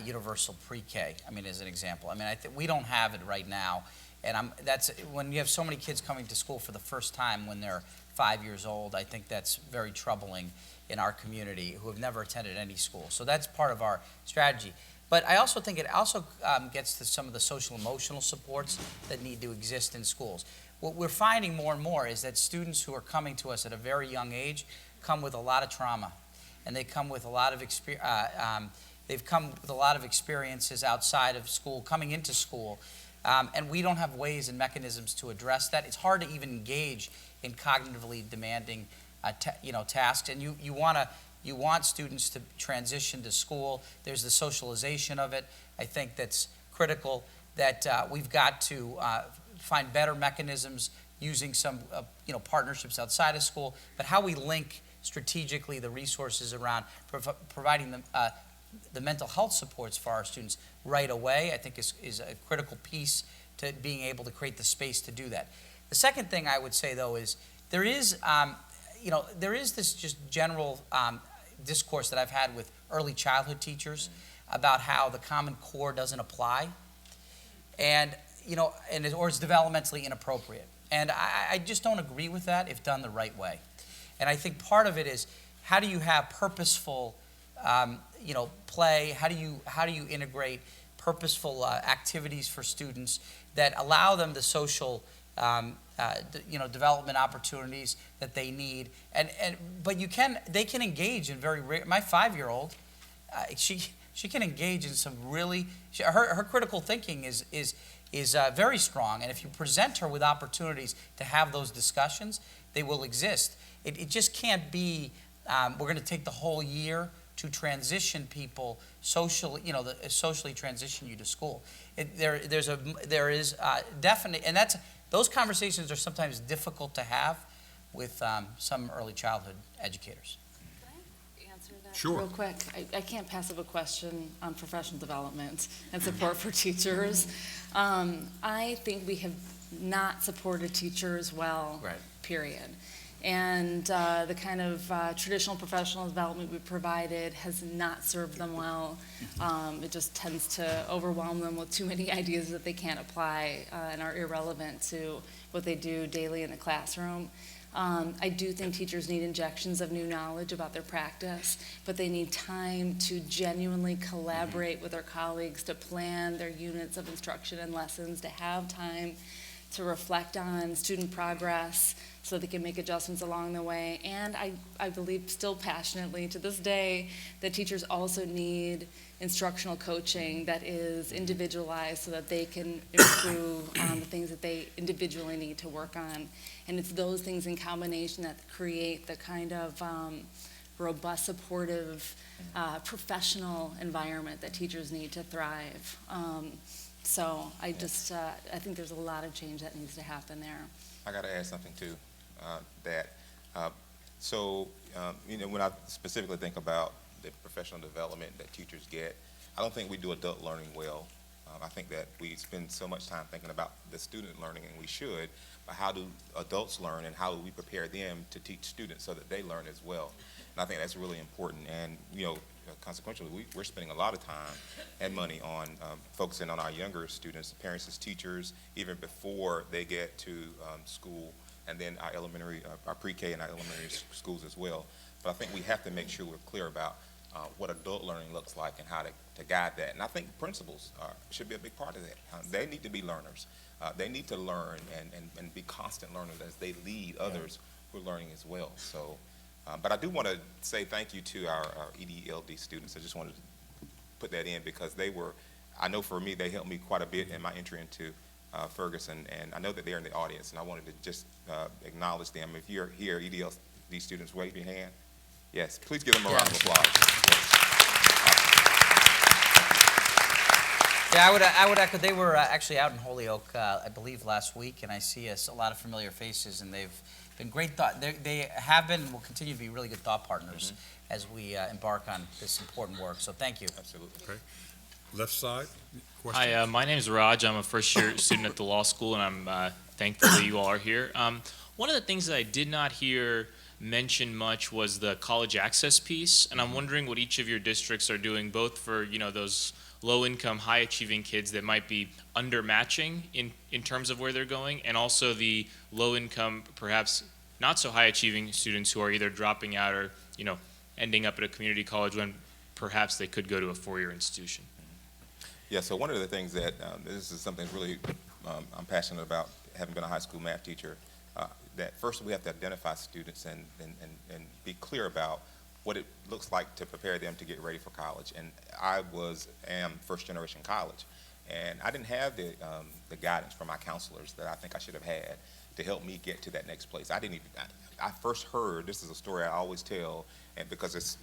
universal pre-K, I mean, as an example. I mean, we don't have it right now. And that's when you have so many kids coming to school for the first time when they're 5 years old, I think that's very troubling in our community who have never attended any school. So that's part of our strategy. But I also think it also gets to some of the social emotional supports that need to exist in schools. What we're finding more and more is that students who are coming to us at a very young age come with a lot of trauma, and they come with a lot of they've come with a lot of experiences outside of school, coming into school, and we don't have ways and mechanisms to address that. It's hard to even engage in cognitively demanding tasks, and you want students to transition to school. There's the socialization of it. I think that's critical, that we've got to find better mechanisms using some partnerships outside of school, but how we link strategically the resources around providing them the mental health supports for our students right away, I think is a critical piece to being able to create the space to do that. The second thing I would say, though, is there is this just general discourse that I've had with early childhood teachers about how the Common Core doesn't apply, or it's developmentally inappropriate. And I just don't agree with that if done the right way. And I think part of it is, how do you have purposeful play? How do you integrate purposeful activities for students that allow them the social development opportunities that they need, but they can engage in my 5-year-old, she can engage in some really, her critical thinking is very strong, and if you present her with opportunities to have those discussions, they will exist. It just can't be we're going to take the whole year to transition people socially, socially transition you to school. There is definite, and those conversations are sometimes difficult to have with some early childhood educators. Can I answer that Sure. real quick? I can't pass up a question on professional development and support for teachers. I think we have not supported teachers well, Right. period. And the kind of traditional professional development we've provided has not served them well. It just tends to overwhelm them with too many ideas that they can't apply and are irrelevant to what they do daily in the classroom. I do think teachers need injections of new knowledge about their practice, but they need time to genuinely collaborate with their colleagues, to plan their units of instruction and lessons, to have time to reflect on student progress so they can make adjustments along the way. And I believe still passionately to this day that teachers also need instructional coaching that is individualized so that they can improve on the things that they individually need to work on. And it's those things in combination that create the kind of robust, supportive, professional environment that teachers need to thrive. So I think there's a lot of change that needs to happen there. I got to add something too, when I specifically think about the professional development that teachers get, I don't think we do adult learning well. I think that we spend so much time thinking about the student learning, and we should, but how do adults learn, and how do we prepare them to teach students so that they learn as well? And I think that's really important. And consequently, we're spending a lot of time and money on focusing on our younger students, parents as teachers, even before they get to school, and then our pre-K and our elementary schools as well. But I think we have to make sure we're clear about what adult learning looks like and how to guide that. And I think principals should be a big part of that. They need to be learners. They need to learn and be constant learners as they lead others who are learning as well. So. But I do want to say thank you to our Ed.D students. I just wanted to put that in because I know for me, they helped me quite a bit in my entry into Ferguson, and I know that they're in the audience, and I wanted to just acknowledge them. If you're here, Ed.D students, wave your hand. Yes, please give them a round of applause. Yes. Yeah, I would echo. They were actually out in Holyoke, I believe, last week, and I see a lot of familiar faces, and they've been great thought. They have been and will continue to be really good thought partners as we embark on this important work. So thank you. Absolutely. Okay. Left side, question? Hi, my name is Raj. I'm a first-year student at the law school, and I'm thankful that you all are here. One of the things that I did not hear mentioned much was the college access piece, and I'm wondering what each of your districts are doing, both for those low-income, high-achieving kids that might be under-matching in terms of where they're going, and also the low-income, perhaps not so high-achieving students who are either dropping out or ending up at a community college when perhaps they could go to a four-year institution. Yeah, so one of the things that, this is something really I'm passionate about, having been a high school math teacher, that first we have to identify students and be clear about what it looks like to prepare them to get ready for college. And I am first generation college, and I didn't have the guidance from my counselors that I think I should have had to help me get to that next place. I first heard, this is a story I always tell, and because it's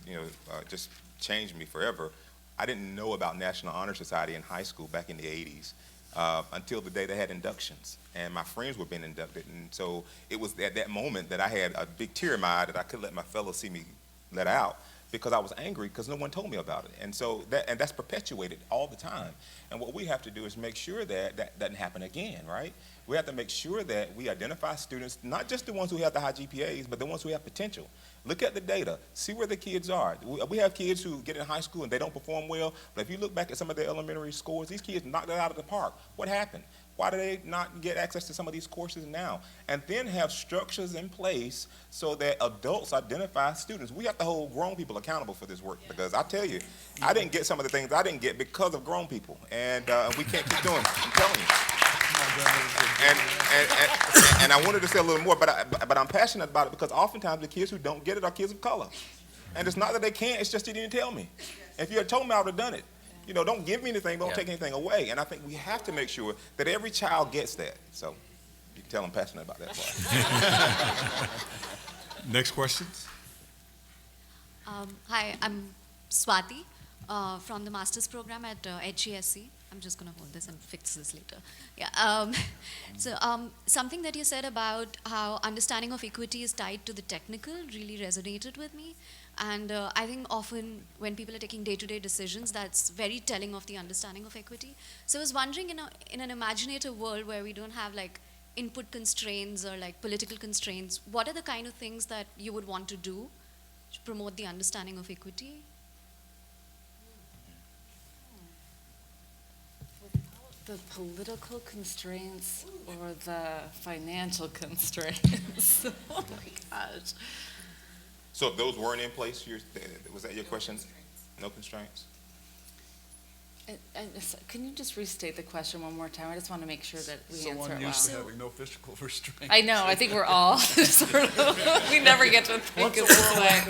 just changed me forever. I didn't know about National Honor Society in high school back in the 80s until the day they had inductions, and my friends were being inducted. And so it was at that moment that I had a big tear in my eye that I couldn't let my fellows see me let out, because I was angry because no one told me about it. And so that's perpetuated all the time. And what we have to do is make sure that that doesn't happen again, right? We have to make sure that we identify students, not just the ones who have the high GPAs, but the ones who have potential. Look at the data, see where the kids are. We have kids who get in high school and they don't perform well, but if you look back at some of their elementary scores, these kids knocked it out of the park. What happened? Why do they not get access to some of these courses now? And then have structures in place so that adults identify students. We have to hold grown people accountable for this work, because I tell you, I didn't get some of the things I didn't get because of grown people, and we can't keep doing it. I'm telling you. And I wanted to say a little more, but I'm passionate about it because oftentimes the kids who don't get it are kids of color. And it's not that they can't, it's just you didn't tell me. If you had told me, I would have done it. Don't give me anything, don't take anything away. And I think we have to make sure that every child gets that. So you can tell I'm passionate about that part. Next questions? Hi, I'm Swati from the master's program at HGSE. I'm just going to hold this and fix this later. Yeah. Something that you said about how understanding of equity is tied to the technical really resonated with me. And I think often when people are taking day-to-day decisions, that's very telling of the understanding of equity. So I was wondering, in an imaginative world where we don't have input constraints or political constraints, what are the kind of things that you would want to do to promote the understanding of equity? The political constraints or the financial constraints? Oh my gosh. So if those weren't in place, was that your question? No constraints? Can you just restate the question one more time? I just want to make sure that we answer it well. Someone used to having no physical restraints. I know, I think we're all sort of, we never get to think of this way.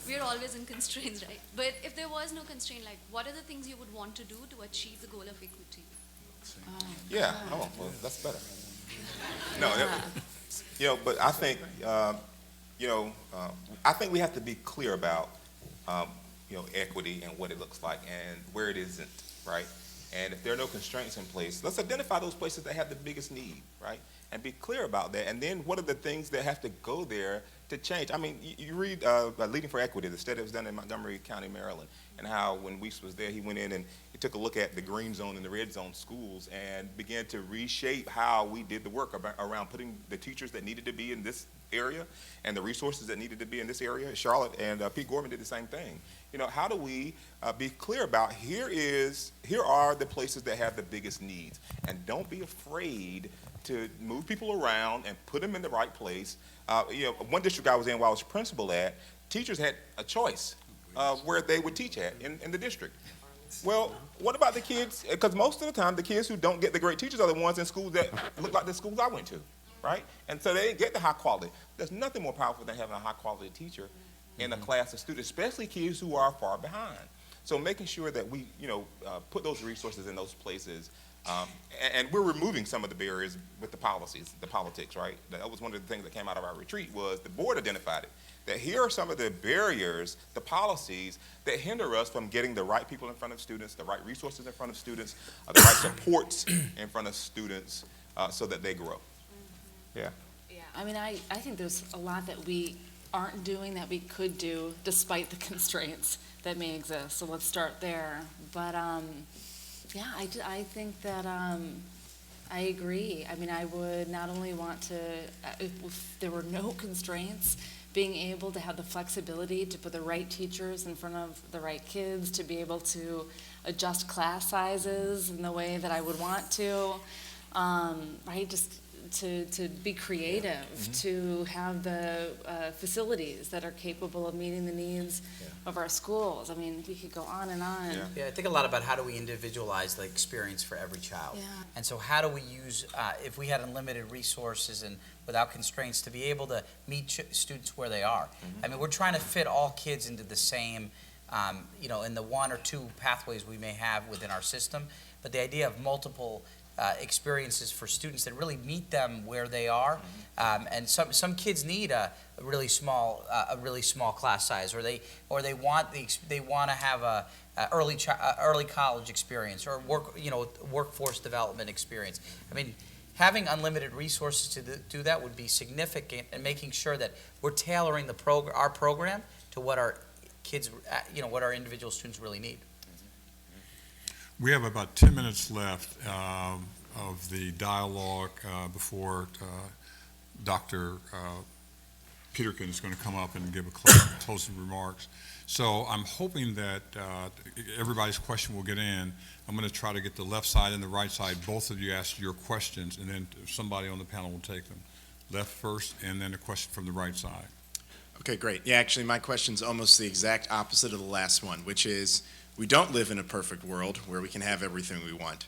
We're always in constraints, right? But if there was no constraint, what are the things you would want to do to achieve the goal of equity? Yeah, well, that's better. No, but I think, I think we have to be clear about, equity and what it looks like and where it isn't, right? And if there are no constraints in place, let's identify those places that have the biggest need, right? And be clear about that. And then what are the things that have to go there to change? I mean, you read Leading for Equity, the study that was done in Montgomery County, Maryland, and how when Weeks was there, he went in and he took a look at the green zone and the red zone schools and began to reshape how we did the work around putting the teachers that needed to be in this area and the resources that needed to be in this area. Charlotte and Pete Gorman did the same thing. How do we be clear about here are the places that have the biggest needs, and don't be afraid to move people around and put them in the right place. One district I was in while I was principal at, teachers had a choice where they would teach at in the district. Well, what about the kids? Because most of the time, the kids who don't get the great teachers are the ones in schools that look like the schools I went to, right? And so they didn't get the high quality. There's nothing more powerful than having a high quality teacher in a class of students, especially kids who are far behind. So making sure that we, put those resources in those places, and we're removing some of the barriers with the policies, the politics, right? That was one of the things that came out of our retreat was the board identified it. that here are some of the barriers, the policies that hinder us from getting the right people in front of students, the right resources in front of students, the right supports in front of students so that they grow. Yeah. Yeah, I mean, I think there's a lot that we aren't doing that we could do despite the constraints that may exist. So let's start there. But yeah, I think that I agree. I mean, I would not only want to, if there were no constraints, being able to have the flexibility to put the right teachers in front of the right kids, to be able to adjust class sizes in the way that I would want to, right? Just to be creative, to have the facilities that are capable of meeting the needs of our schools. I mean, we could go on and on. Yeah, I think a lot about how do we individualize the experience for every child. Yeah. And so how do we use, if we had unlimited resources and without constraints, to be able to meet students where they are. I mean, we're trying to fit all kids into the same, in the one or two pathways we may have within our system, but the idea of multiple experiences for students that really meet them where they are, and some kids need a really small class size, or they want to have a early college experience or workforce development experience. I mean, having unlimited resources to do that would be significant, and making sure that we're tailoring our program to what our kids, what our individual students really need. We have about 10 minutes left of the dialogue before Dr. Peterkin is going to come up and give a closing remarks. So I'm hoping that everybody's question will get in. I'm going to try to get the left side and the right side. Both of you ask your questions, and then somebody on the panel will take them. Left first, and then a question from the right side. Okay, great. Yeah, actually, my question's almost the exact opposite of the last one, which is, we don't live in a perfect world where we can have everything we want.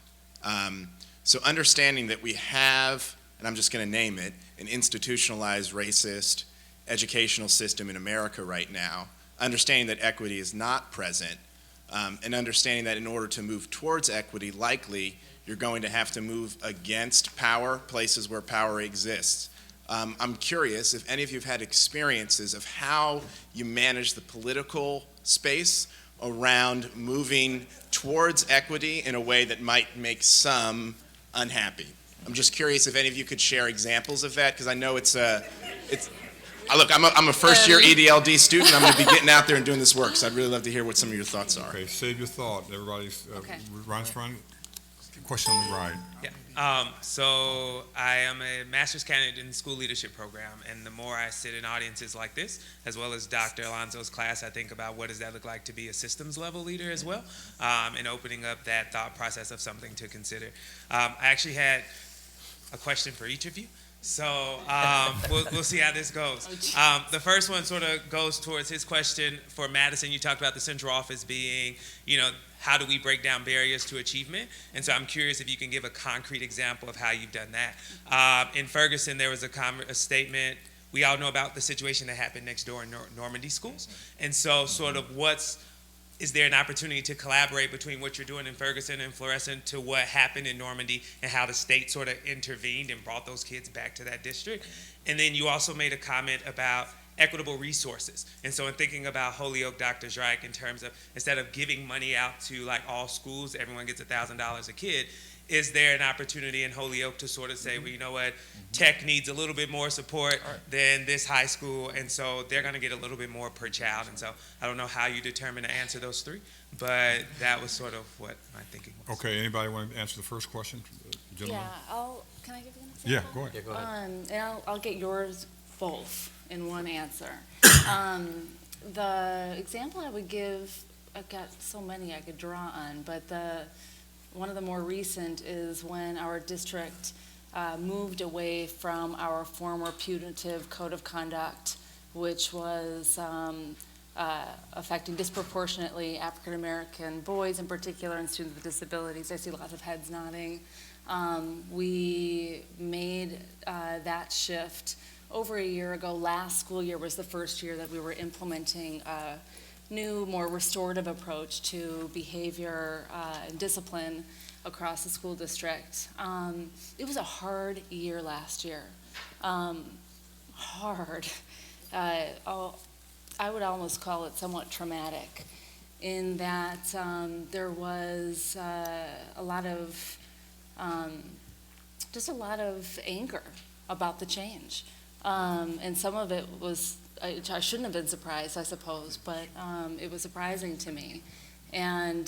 So understanding that we have, and I'm just going to name it, an institutionalized racist educational system in America right now, understanding that equity is not present, and understanding that in order to move towards equity, likely you're going to have to move against power, places where power exists. I'm curious if any of you have had experiences of how you manage the political space around moving towards equity in a way that might make some unhappy. I'm just curious if any of you could share examples of that, because I know look, I'm a first-year EDLD student. I'm going to be getting out there and doing this work, so I'd really love to hear what some of your thoughts are. Okay, save your thought. Everybody's Okay. front. Question on the right. Yeah. So I am a master's candidate in the school leadership program, and the more I sit in audiences like this, as well as Dr. Alonso's class, I think about what does that look like to be a systems level leader as well, and opening up that thought process of something to consider. I actually had a question for each of you. So we'll see how this goes. The first one sort of goes towards his question for Madison. You talked about the central office being, how do we break down barriers to achievement? And so I'm curious if you can give a concrete example of how you've done that. In Ferguson, there was a statement, we all know about the situation that happened next door in Normandy schools. And so sort of is there an opportunity to collaborate between what you're doing in Ferguson and Florrisant to what happened in Normandy and how the state sort of intervened and brought those kids back to that district? And then you also made a comment about equitable resources. And so in thinking about Holyoke, Dr. Zrike, in terms of instead of giving money out to like all schools, everyone gets $1,000 a kid, is there an opportunity in Holyoke to sort of say, well, you know what, tech needs a little bit more support than this high school, and so they're going to get a little bit more per child. And so I don't know how you determine to answer those three, but that was sort of what my thinking was. Okay, anybody want to answer the first question? Gentlemen? Yeah, can I give you an example? Yeah, go ahead. Yeah, go ahead. And I'll get yours both in one answer. The example I would give, I've got so many I could draw on, but one of the more recent is when our district moved away from our former punitive code of conduct, which was affecting disproportionately African American boys in particular and students with disabilities. I see lots of heads nodding. We made that shift over a year ago. Last school year was the first year that we were implementing a new, more restorative approach to behavior and discipline across the school district. It was a hard year last year. Hard. I would almost call it somewhat traumatic, in that there was a lot of, just a lot of anger about the change. And some of it was, I shouldn't have been surprised, I suppose, but it was surprising to me. And,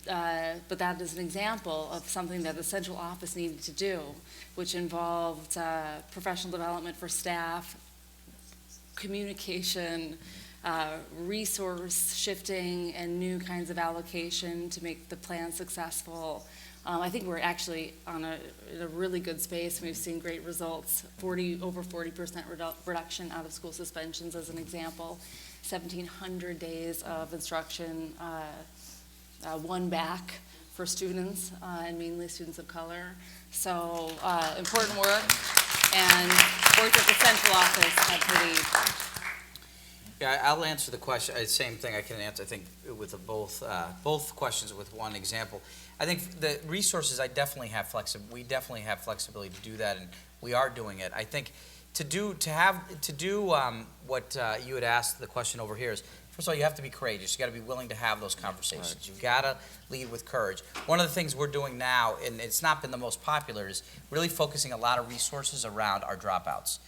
but that is an example of something that the central office needed to do, which involved professional development for staff, communication, resource shifting, and new kinds of allocation to make the plan successful. I think we're actually in a really good space. We've seen great results, over 40% reduction out of school suspensions as an example, 1,700 days of instruction won back for students, and mainly students of color. So important work, and work at the central office had pretty. Yeah, I'll answer the question, same thing I can answer, I think, with both questions with one example. I think the resources, we definitely have flexibility to do that, and we are doing it. I think to do what you had asked the question over here is, first of all, you have to be courageous. You got to be willing to have those conversations. Right. You've got to lead with courage. One of the things we're doing now, and it's not been the most popular, is really focusing a lot of resources around our dropouts.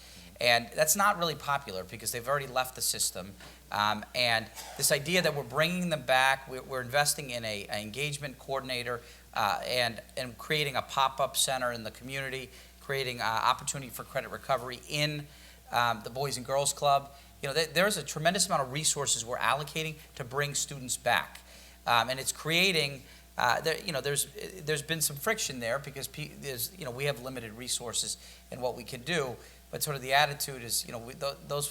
And that's not really popular because they've already left the system. And this idea that we're bringing them back, we're investing in an engagement coordinator and creating a pop-up center in the community, creating opportunity for credit recovery in the Boys and Girls Club. You know, there's a tremendous amount of resources we're allocating to bring students back. And it's creating, there's been some friction there because we have limited resources in what we can do. But sort of the attitude is, those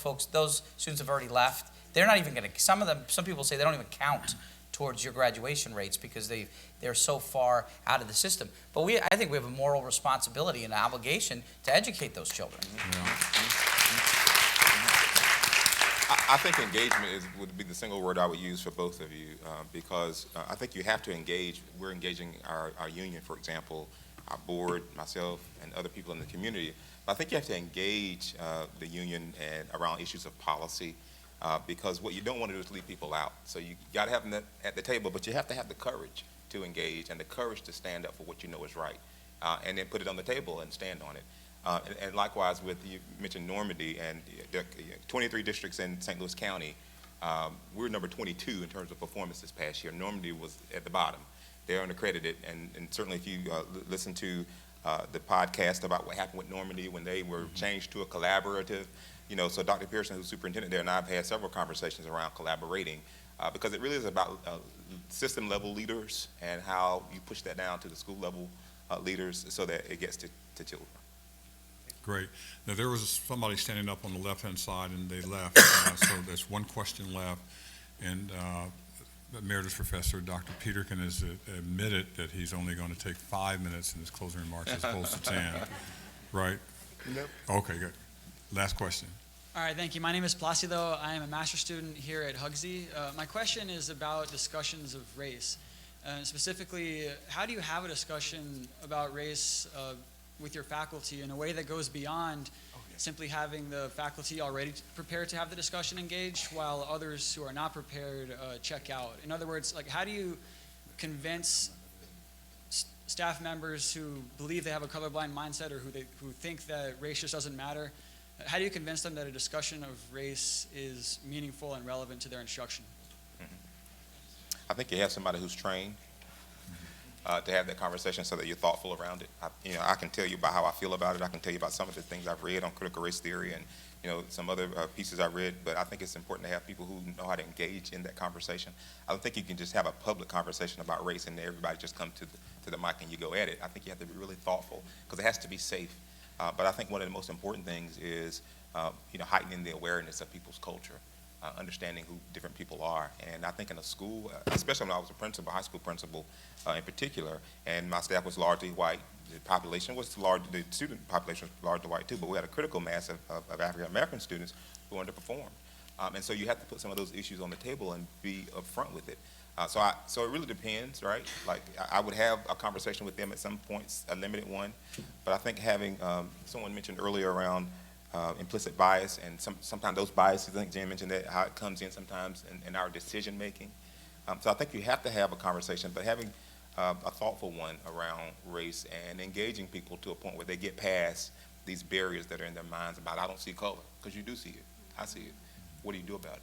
students have already left. They're not even going to, some people say they don't even count towards your graduation rates because they're so far out of the system. But I think we have a moral responsibility and an obligation to educate those children. Yeah. I think engagement would be the single word I would use for both of you because I think you have to engage. We're engaging our union, for example, our board, myself, and other people in the community. I think you have to engage the union and around issues of policy because what you don't want to do is leave people out. So you got to have them at the table, but you have to have the courage to engage and the courage to stand up for what you know is right and then put it on the table and stand on it. And likewise with, you mentioned Normandy and 23 districts in St. Louis County. We're number 22 in terms of performance this past year. Normandy was at the bottom. They're unaccredited, and certainly if you listen to the podcast about what happened with Normandy when they were changed to a collaborative, so Dr. Pearson, who's superintendent there, and I've had several conversations around collaborating because it really is about system level leaders and how you push that down to the school level leaders so that it gets to children. Great. Now there was somebody standing up on the left-hand side and they left, so there's one question left, and Emeritus Professor Dr. Peterkin has admitted that he's only going to take 5 minutes in his closing remarks as opposed to 10, right? Yep. Okay, good. Last question. All right, thank you. My name is Placido. I am a master's student here at HGSE. My question is about discussions of race. Specifically, how do you have a discussion about race with your faculty in a way that goes beyond simply having the faculty already prepared to have the discussion engaged while others who are not prepared check out? In other words, like, how do you convince staff members who believe they have a colorblind mindset or who think that race just doesn't matter? How do you convince them that a discussion of race is meaningful and relevant to their instruction? I think you have somebody who's trained to have that conversation so that you're thoughtful around it. I can tell you about how I feel about it. I can tell you about some of the things I've read on critical race theory and some other pieces I read, but I think it's important to have people who know how to engage in that conversation. I don't think you can just have a public conversation about race and everybody just come to the mic and you go at it. I think you have to be really thoughtful because it has to be safe. But I think one of the most important things is heightening the awareness of people's culture, understanding who different people are. And I think in a school, especially when I was a principal, high school principal in particular, and my staff was largely white, the population was large, the student population was largely white too, but we had a critical mass of African American students who underperformed. And so you have to put some of those issues on the table and be upfront with it. So it really depends, right? Like I would have a conversation with them at some points, a limited one, but I think having, someone mentioned earlier around implicit bias, and sometimes those biases, I think Jen mentioned that, how it comes in sometimes in our decision making. So I think you have to have a conversation, but having a thoughtful one around race and engaging people to a point where they get past these barriers that are in their minds about, I don't see color, because you do see it. I see it. What do you do about it?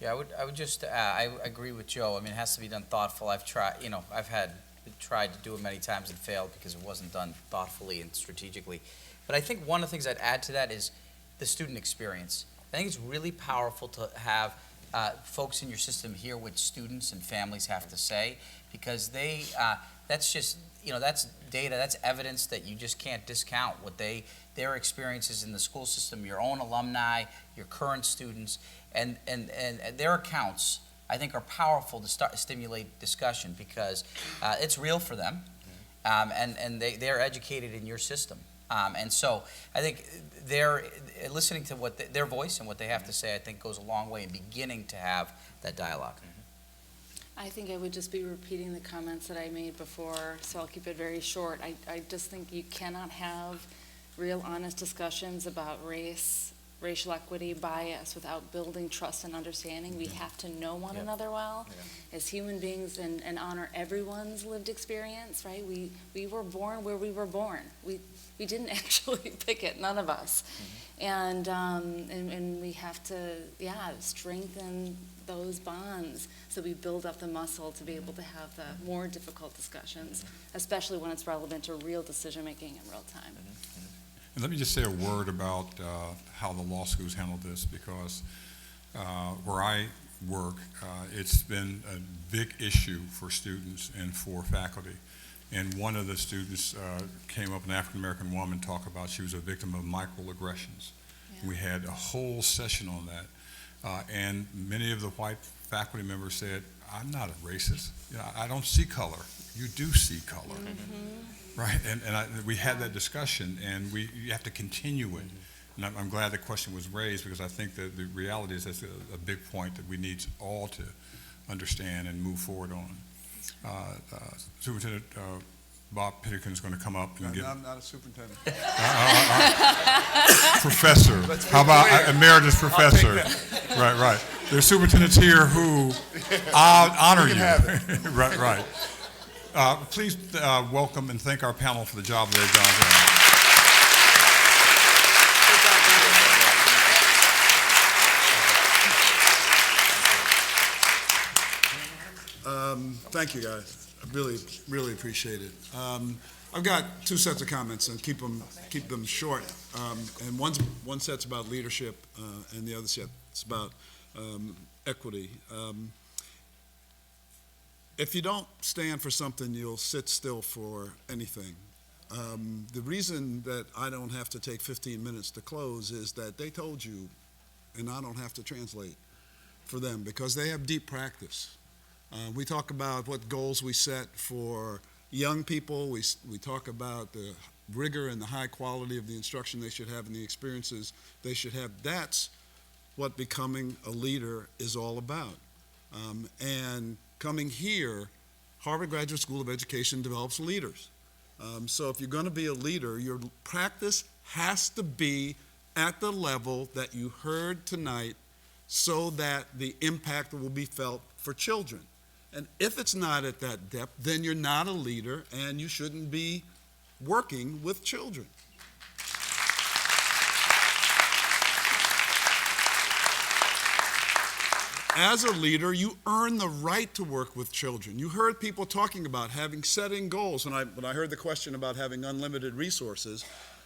Yeah, I would just, I agree with Joe. I mean, it has to be done thoughtful. I've tried to do it many times and failed because it wasn't done thoughtfully and strategically. But I think one of the things I'd add to that is the student experience. I think it's really powerful to have folks in your system hear what students and families have to say, because that's just, that's data, that's evidence that you just can't discount what their experiences in the school system, your own alumni, your current students, and their accounts, I think, are powerful to stimulate discussion, because it's real for them, and they're educated in your system. And so I think they're listening to their voice and what they have to say, I think, goes a long way in beginning to have that dialogue. I think I would just be repeating the comments that I made before, so I'll keep it very short. I just think you cannot have real honest discussions about racial equity, bias, without building trust and understanding. We have to know one another well as human beings and honor everyone's lived experience, right? We were born where we were born. We didn't actually pick it, none of us. And we have to, strengthen those bonds so we build up the muscle to be able to have the more difficult discussions, especially when it's relevant to real decision-making in real time. And let me just say a word about how the law schools handle this, because where I work, it's been a big issue for students and for faculty. And one of the students came up, an African-American woman, talk about she was a victim of microaggressions. We had a whole session on that. And many of the white faculty members said, I'm not a racist. I don't see color. You do see color. Right? And we had that discussion, and you have to continue it. And I'm glad the question was raised, because I think that the reality is that's a big point that we need all to understand and move forward on. Superintendent Bob Peterkin is going to come up and I'm not a superintendent. Professor. How about Emeritus Professor? Right. There's superintendents here who honor you. Right. Please welcome and thank our panel for the job they've done today. Thank you, guys. I really appreciate it. I've got two sets of comments, and keep them short. And one set's about leadership, and the other set's about equity. If you don't stand for something, you'll sit still for anything. The reason that I don't have to take 15 minutes to close is that they told you, and I don't have to translate for them, because they have deep practice. We talk about what goals we set for young people. We talk about the rigor and the high quality of the instruction they should have and the experiences they should have. That's what becoming a leader is all about. And coming here, Harvard Graduate School of Education develops leaders. So if you're going to be a leader, your practice has to be at the level that you heard tonight, so that the impact will be felt for children. And if it's not at that depth, then you're not a leader, and you shouldn't be working with children. As a leader, you earn the right to work with children. You heard people talking about setting goals. When I heard the question about having unlimited resources,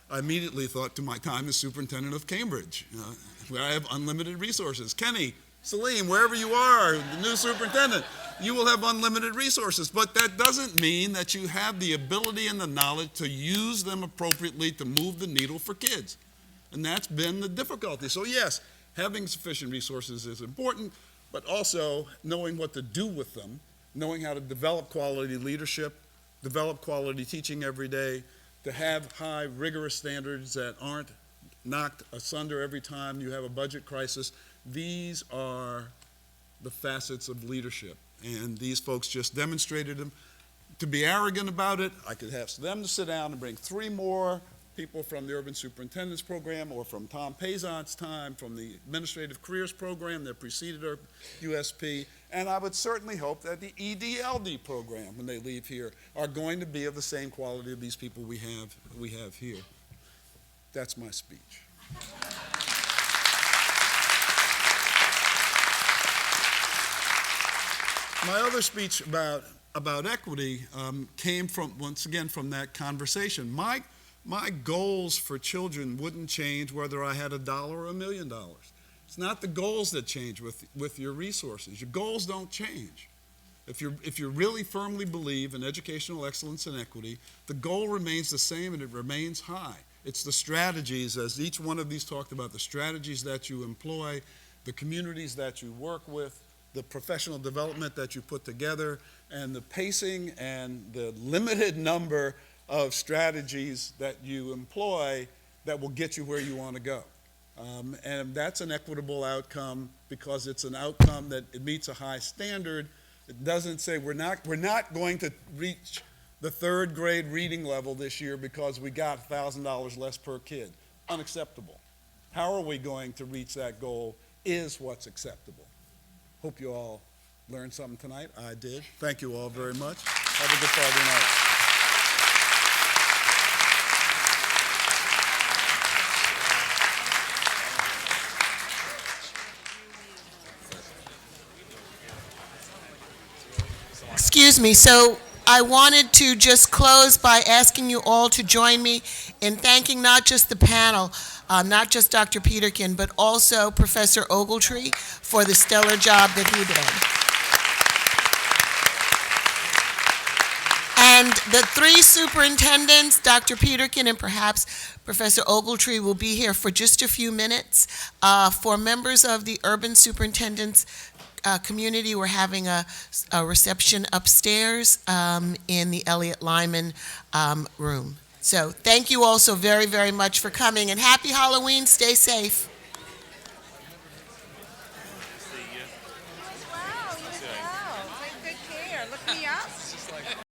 I immediately thought to my time as superintendent of Cambridge, where I have unlimited resources. Kenny, Salim, wherever you are, the new superintendent, you will have unlimited resources. But that doesn't mean that you have the ability and the knowledge to use them appropriately to move the needle for kids. And that's been the difficulty. So yes, having sufficient resources is important, but also knowing what to do with them, knowing how to develop quality leadership, develop quality teaching every day, to have high, rigorous standards that aren't knocked asunder every time you have a budget crisis. These are the facets of leadership, and these folks just demonstrated them. To be arrogant about it, I could ask them to sit down and bring 3 more people from the Urban Superintendents Program or from Tom Pazant's time, from the Administrative Careers Program that preceded our USP, and I would certainly hope that the ED-LD program, when they leave here, are going to be of the same quality of these people we have here. That's my speech. My other speech about equity came from, once again, from that conversation. My goals for children wouldn't change whether I had $1 or $1 million. It's not the goals that change with your resources. Your goals don't change. If you really firmly believe in educational excellence and equity, the goal remains the same and it remains high. It's the strategies, as each one of these talked about, the strategies that you employ, the communities that you work with, the professional development that you put together, and the pacing and the limited number of strategies that you employ that will get you where you want to go. And that's an equitable outcome because it's an outcome that it meets a high standard. It doesn't say we're not going to reach the third grade reading level this year because we got $1,000 less per kid. Unacceptable. How are we going to reach that goal is what's acceptable. Hope you all learned something tonight. I did. Thank you all very much. Have a good Friday night. Excuse me, so I wanted to just close by asking you all to join me in thanking not just the panel, not just Dr. Peterkin, but also Professor Ogletree for the stellar job that he did. And the three superintendents, Dr. Peterkin and perhaps Professor Ogletree, will be here for just a few minutes. For members of the urban superintendents community, we're having a reception upstairs in the Elliott Lyman room. So thank you all so very, very much for coming, and happy Halloween. Stay safe.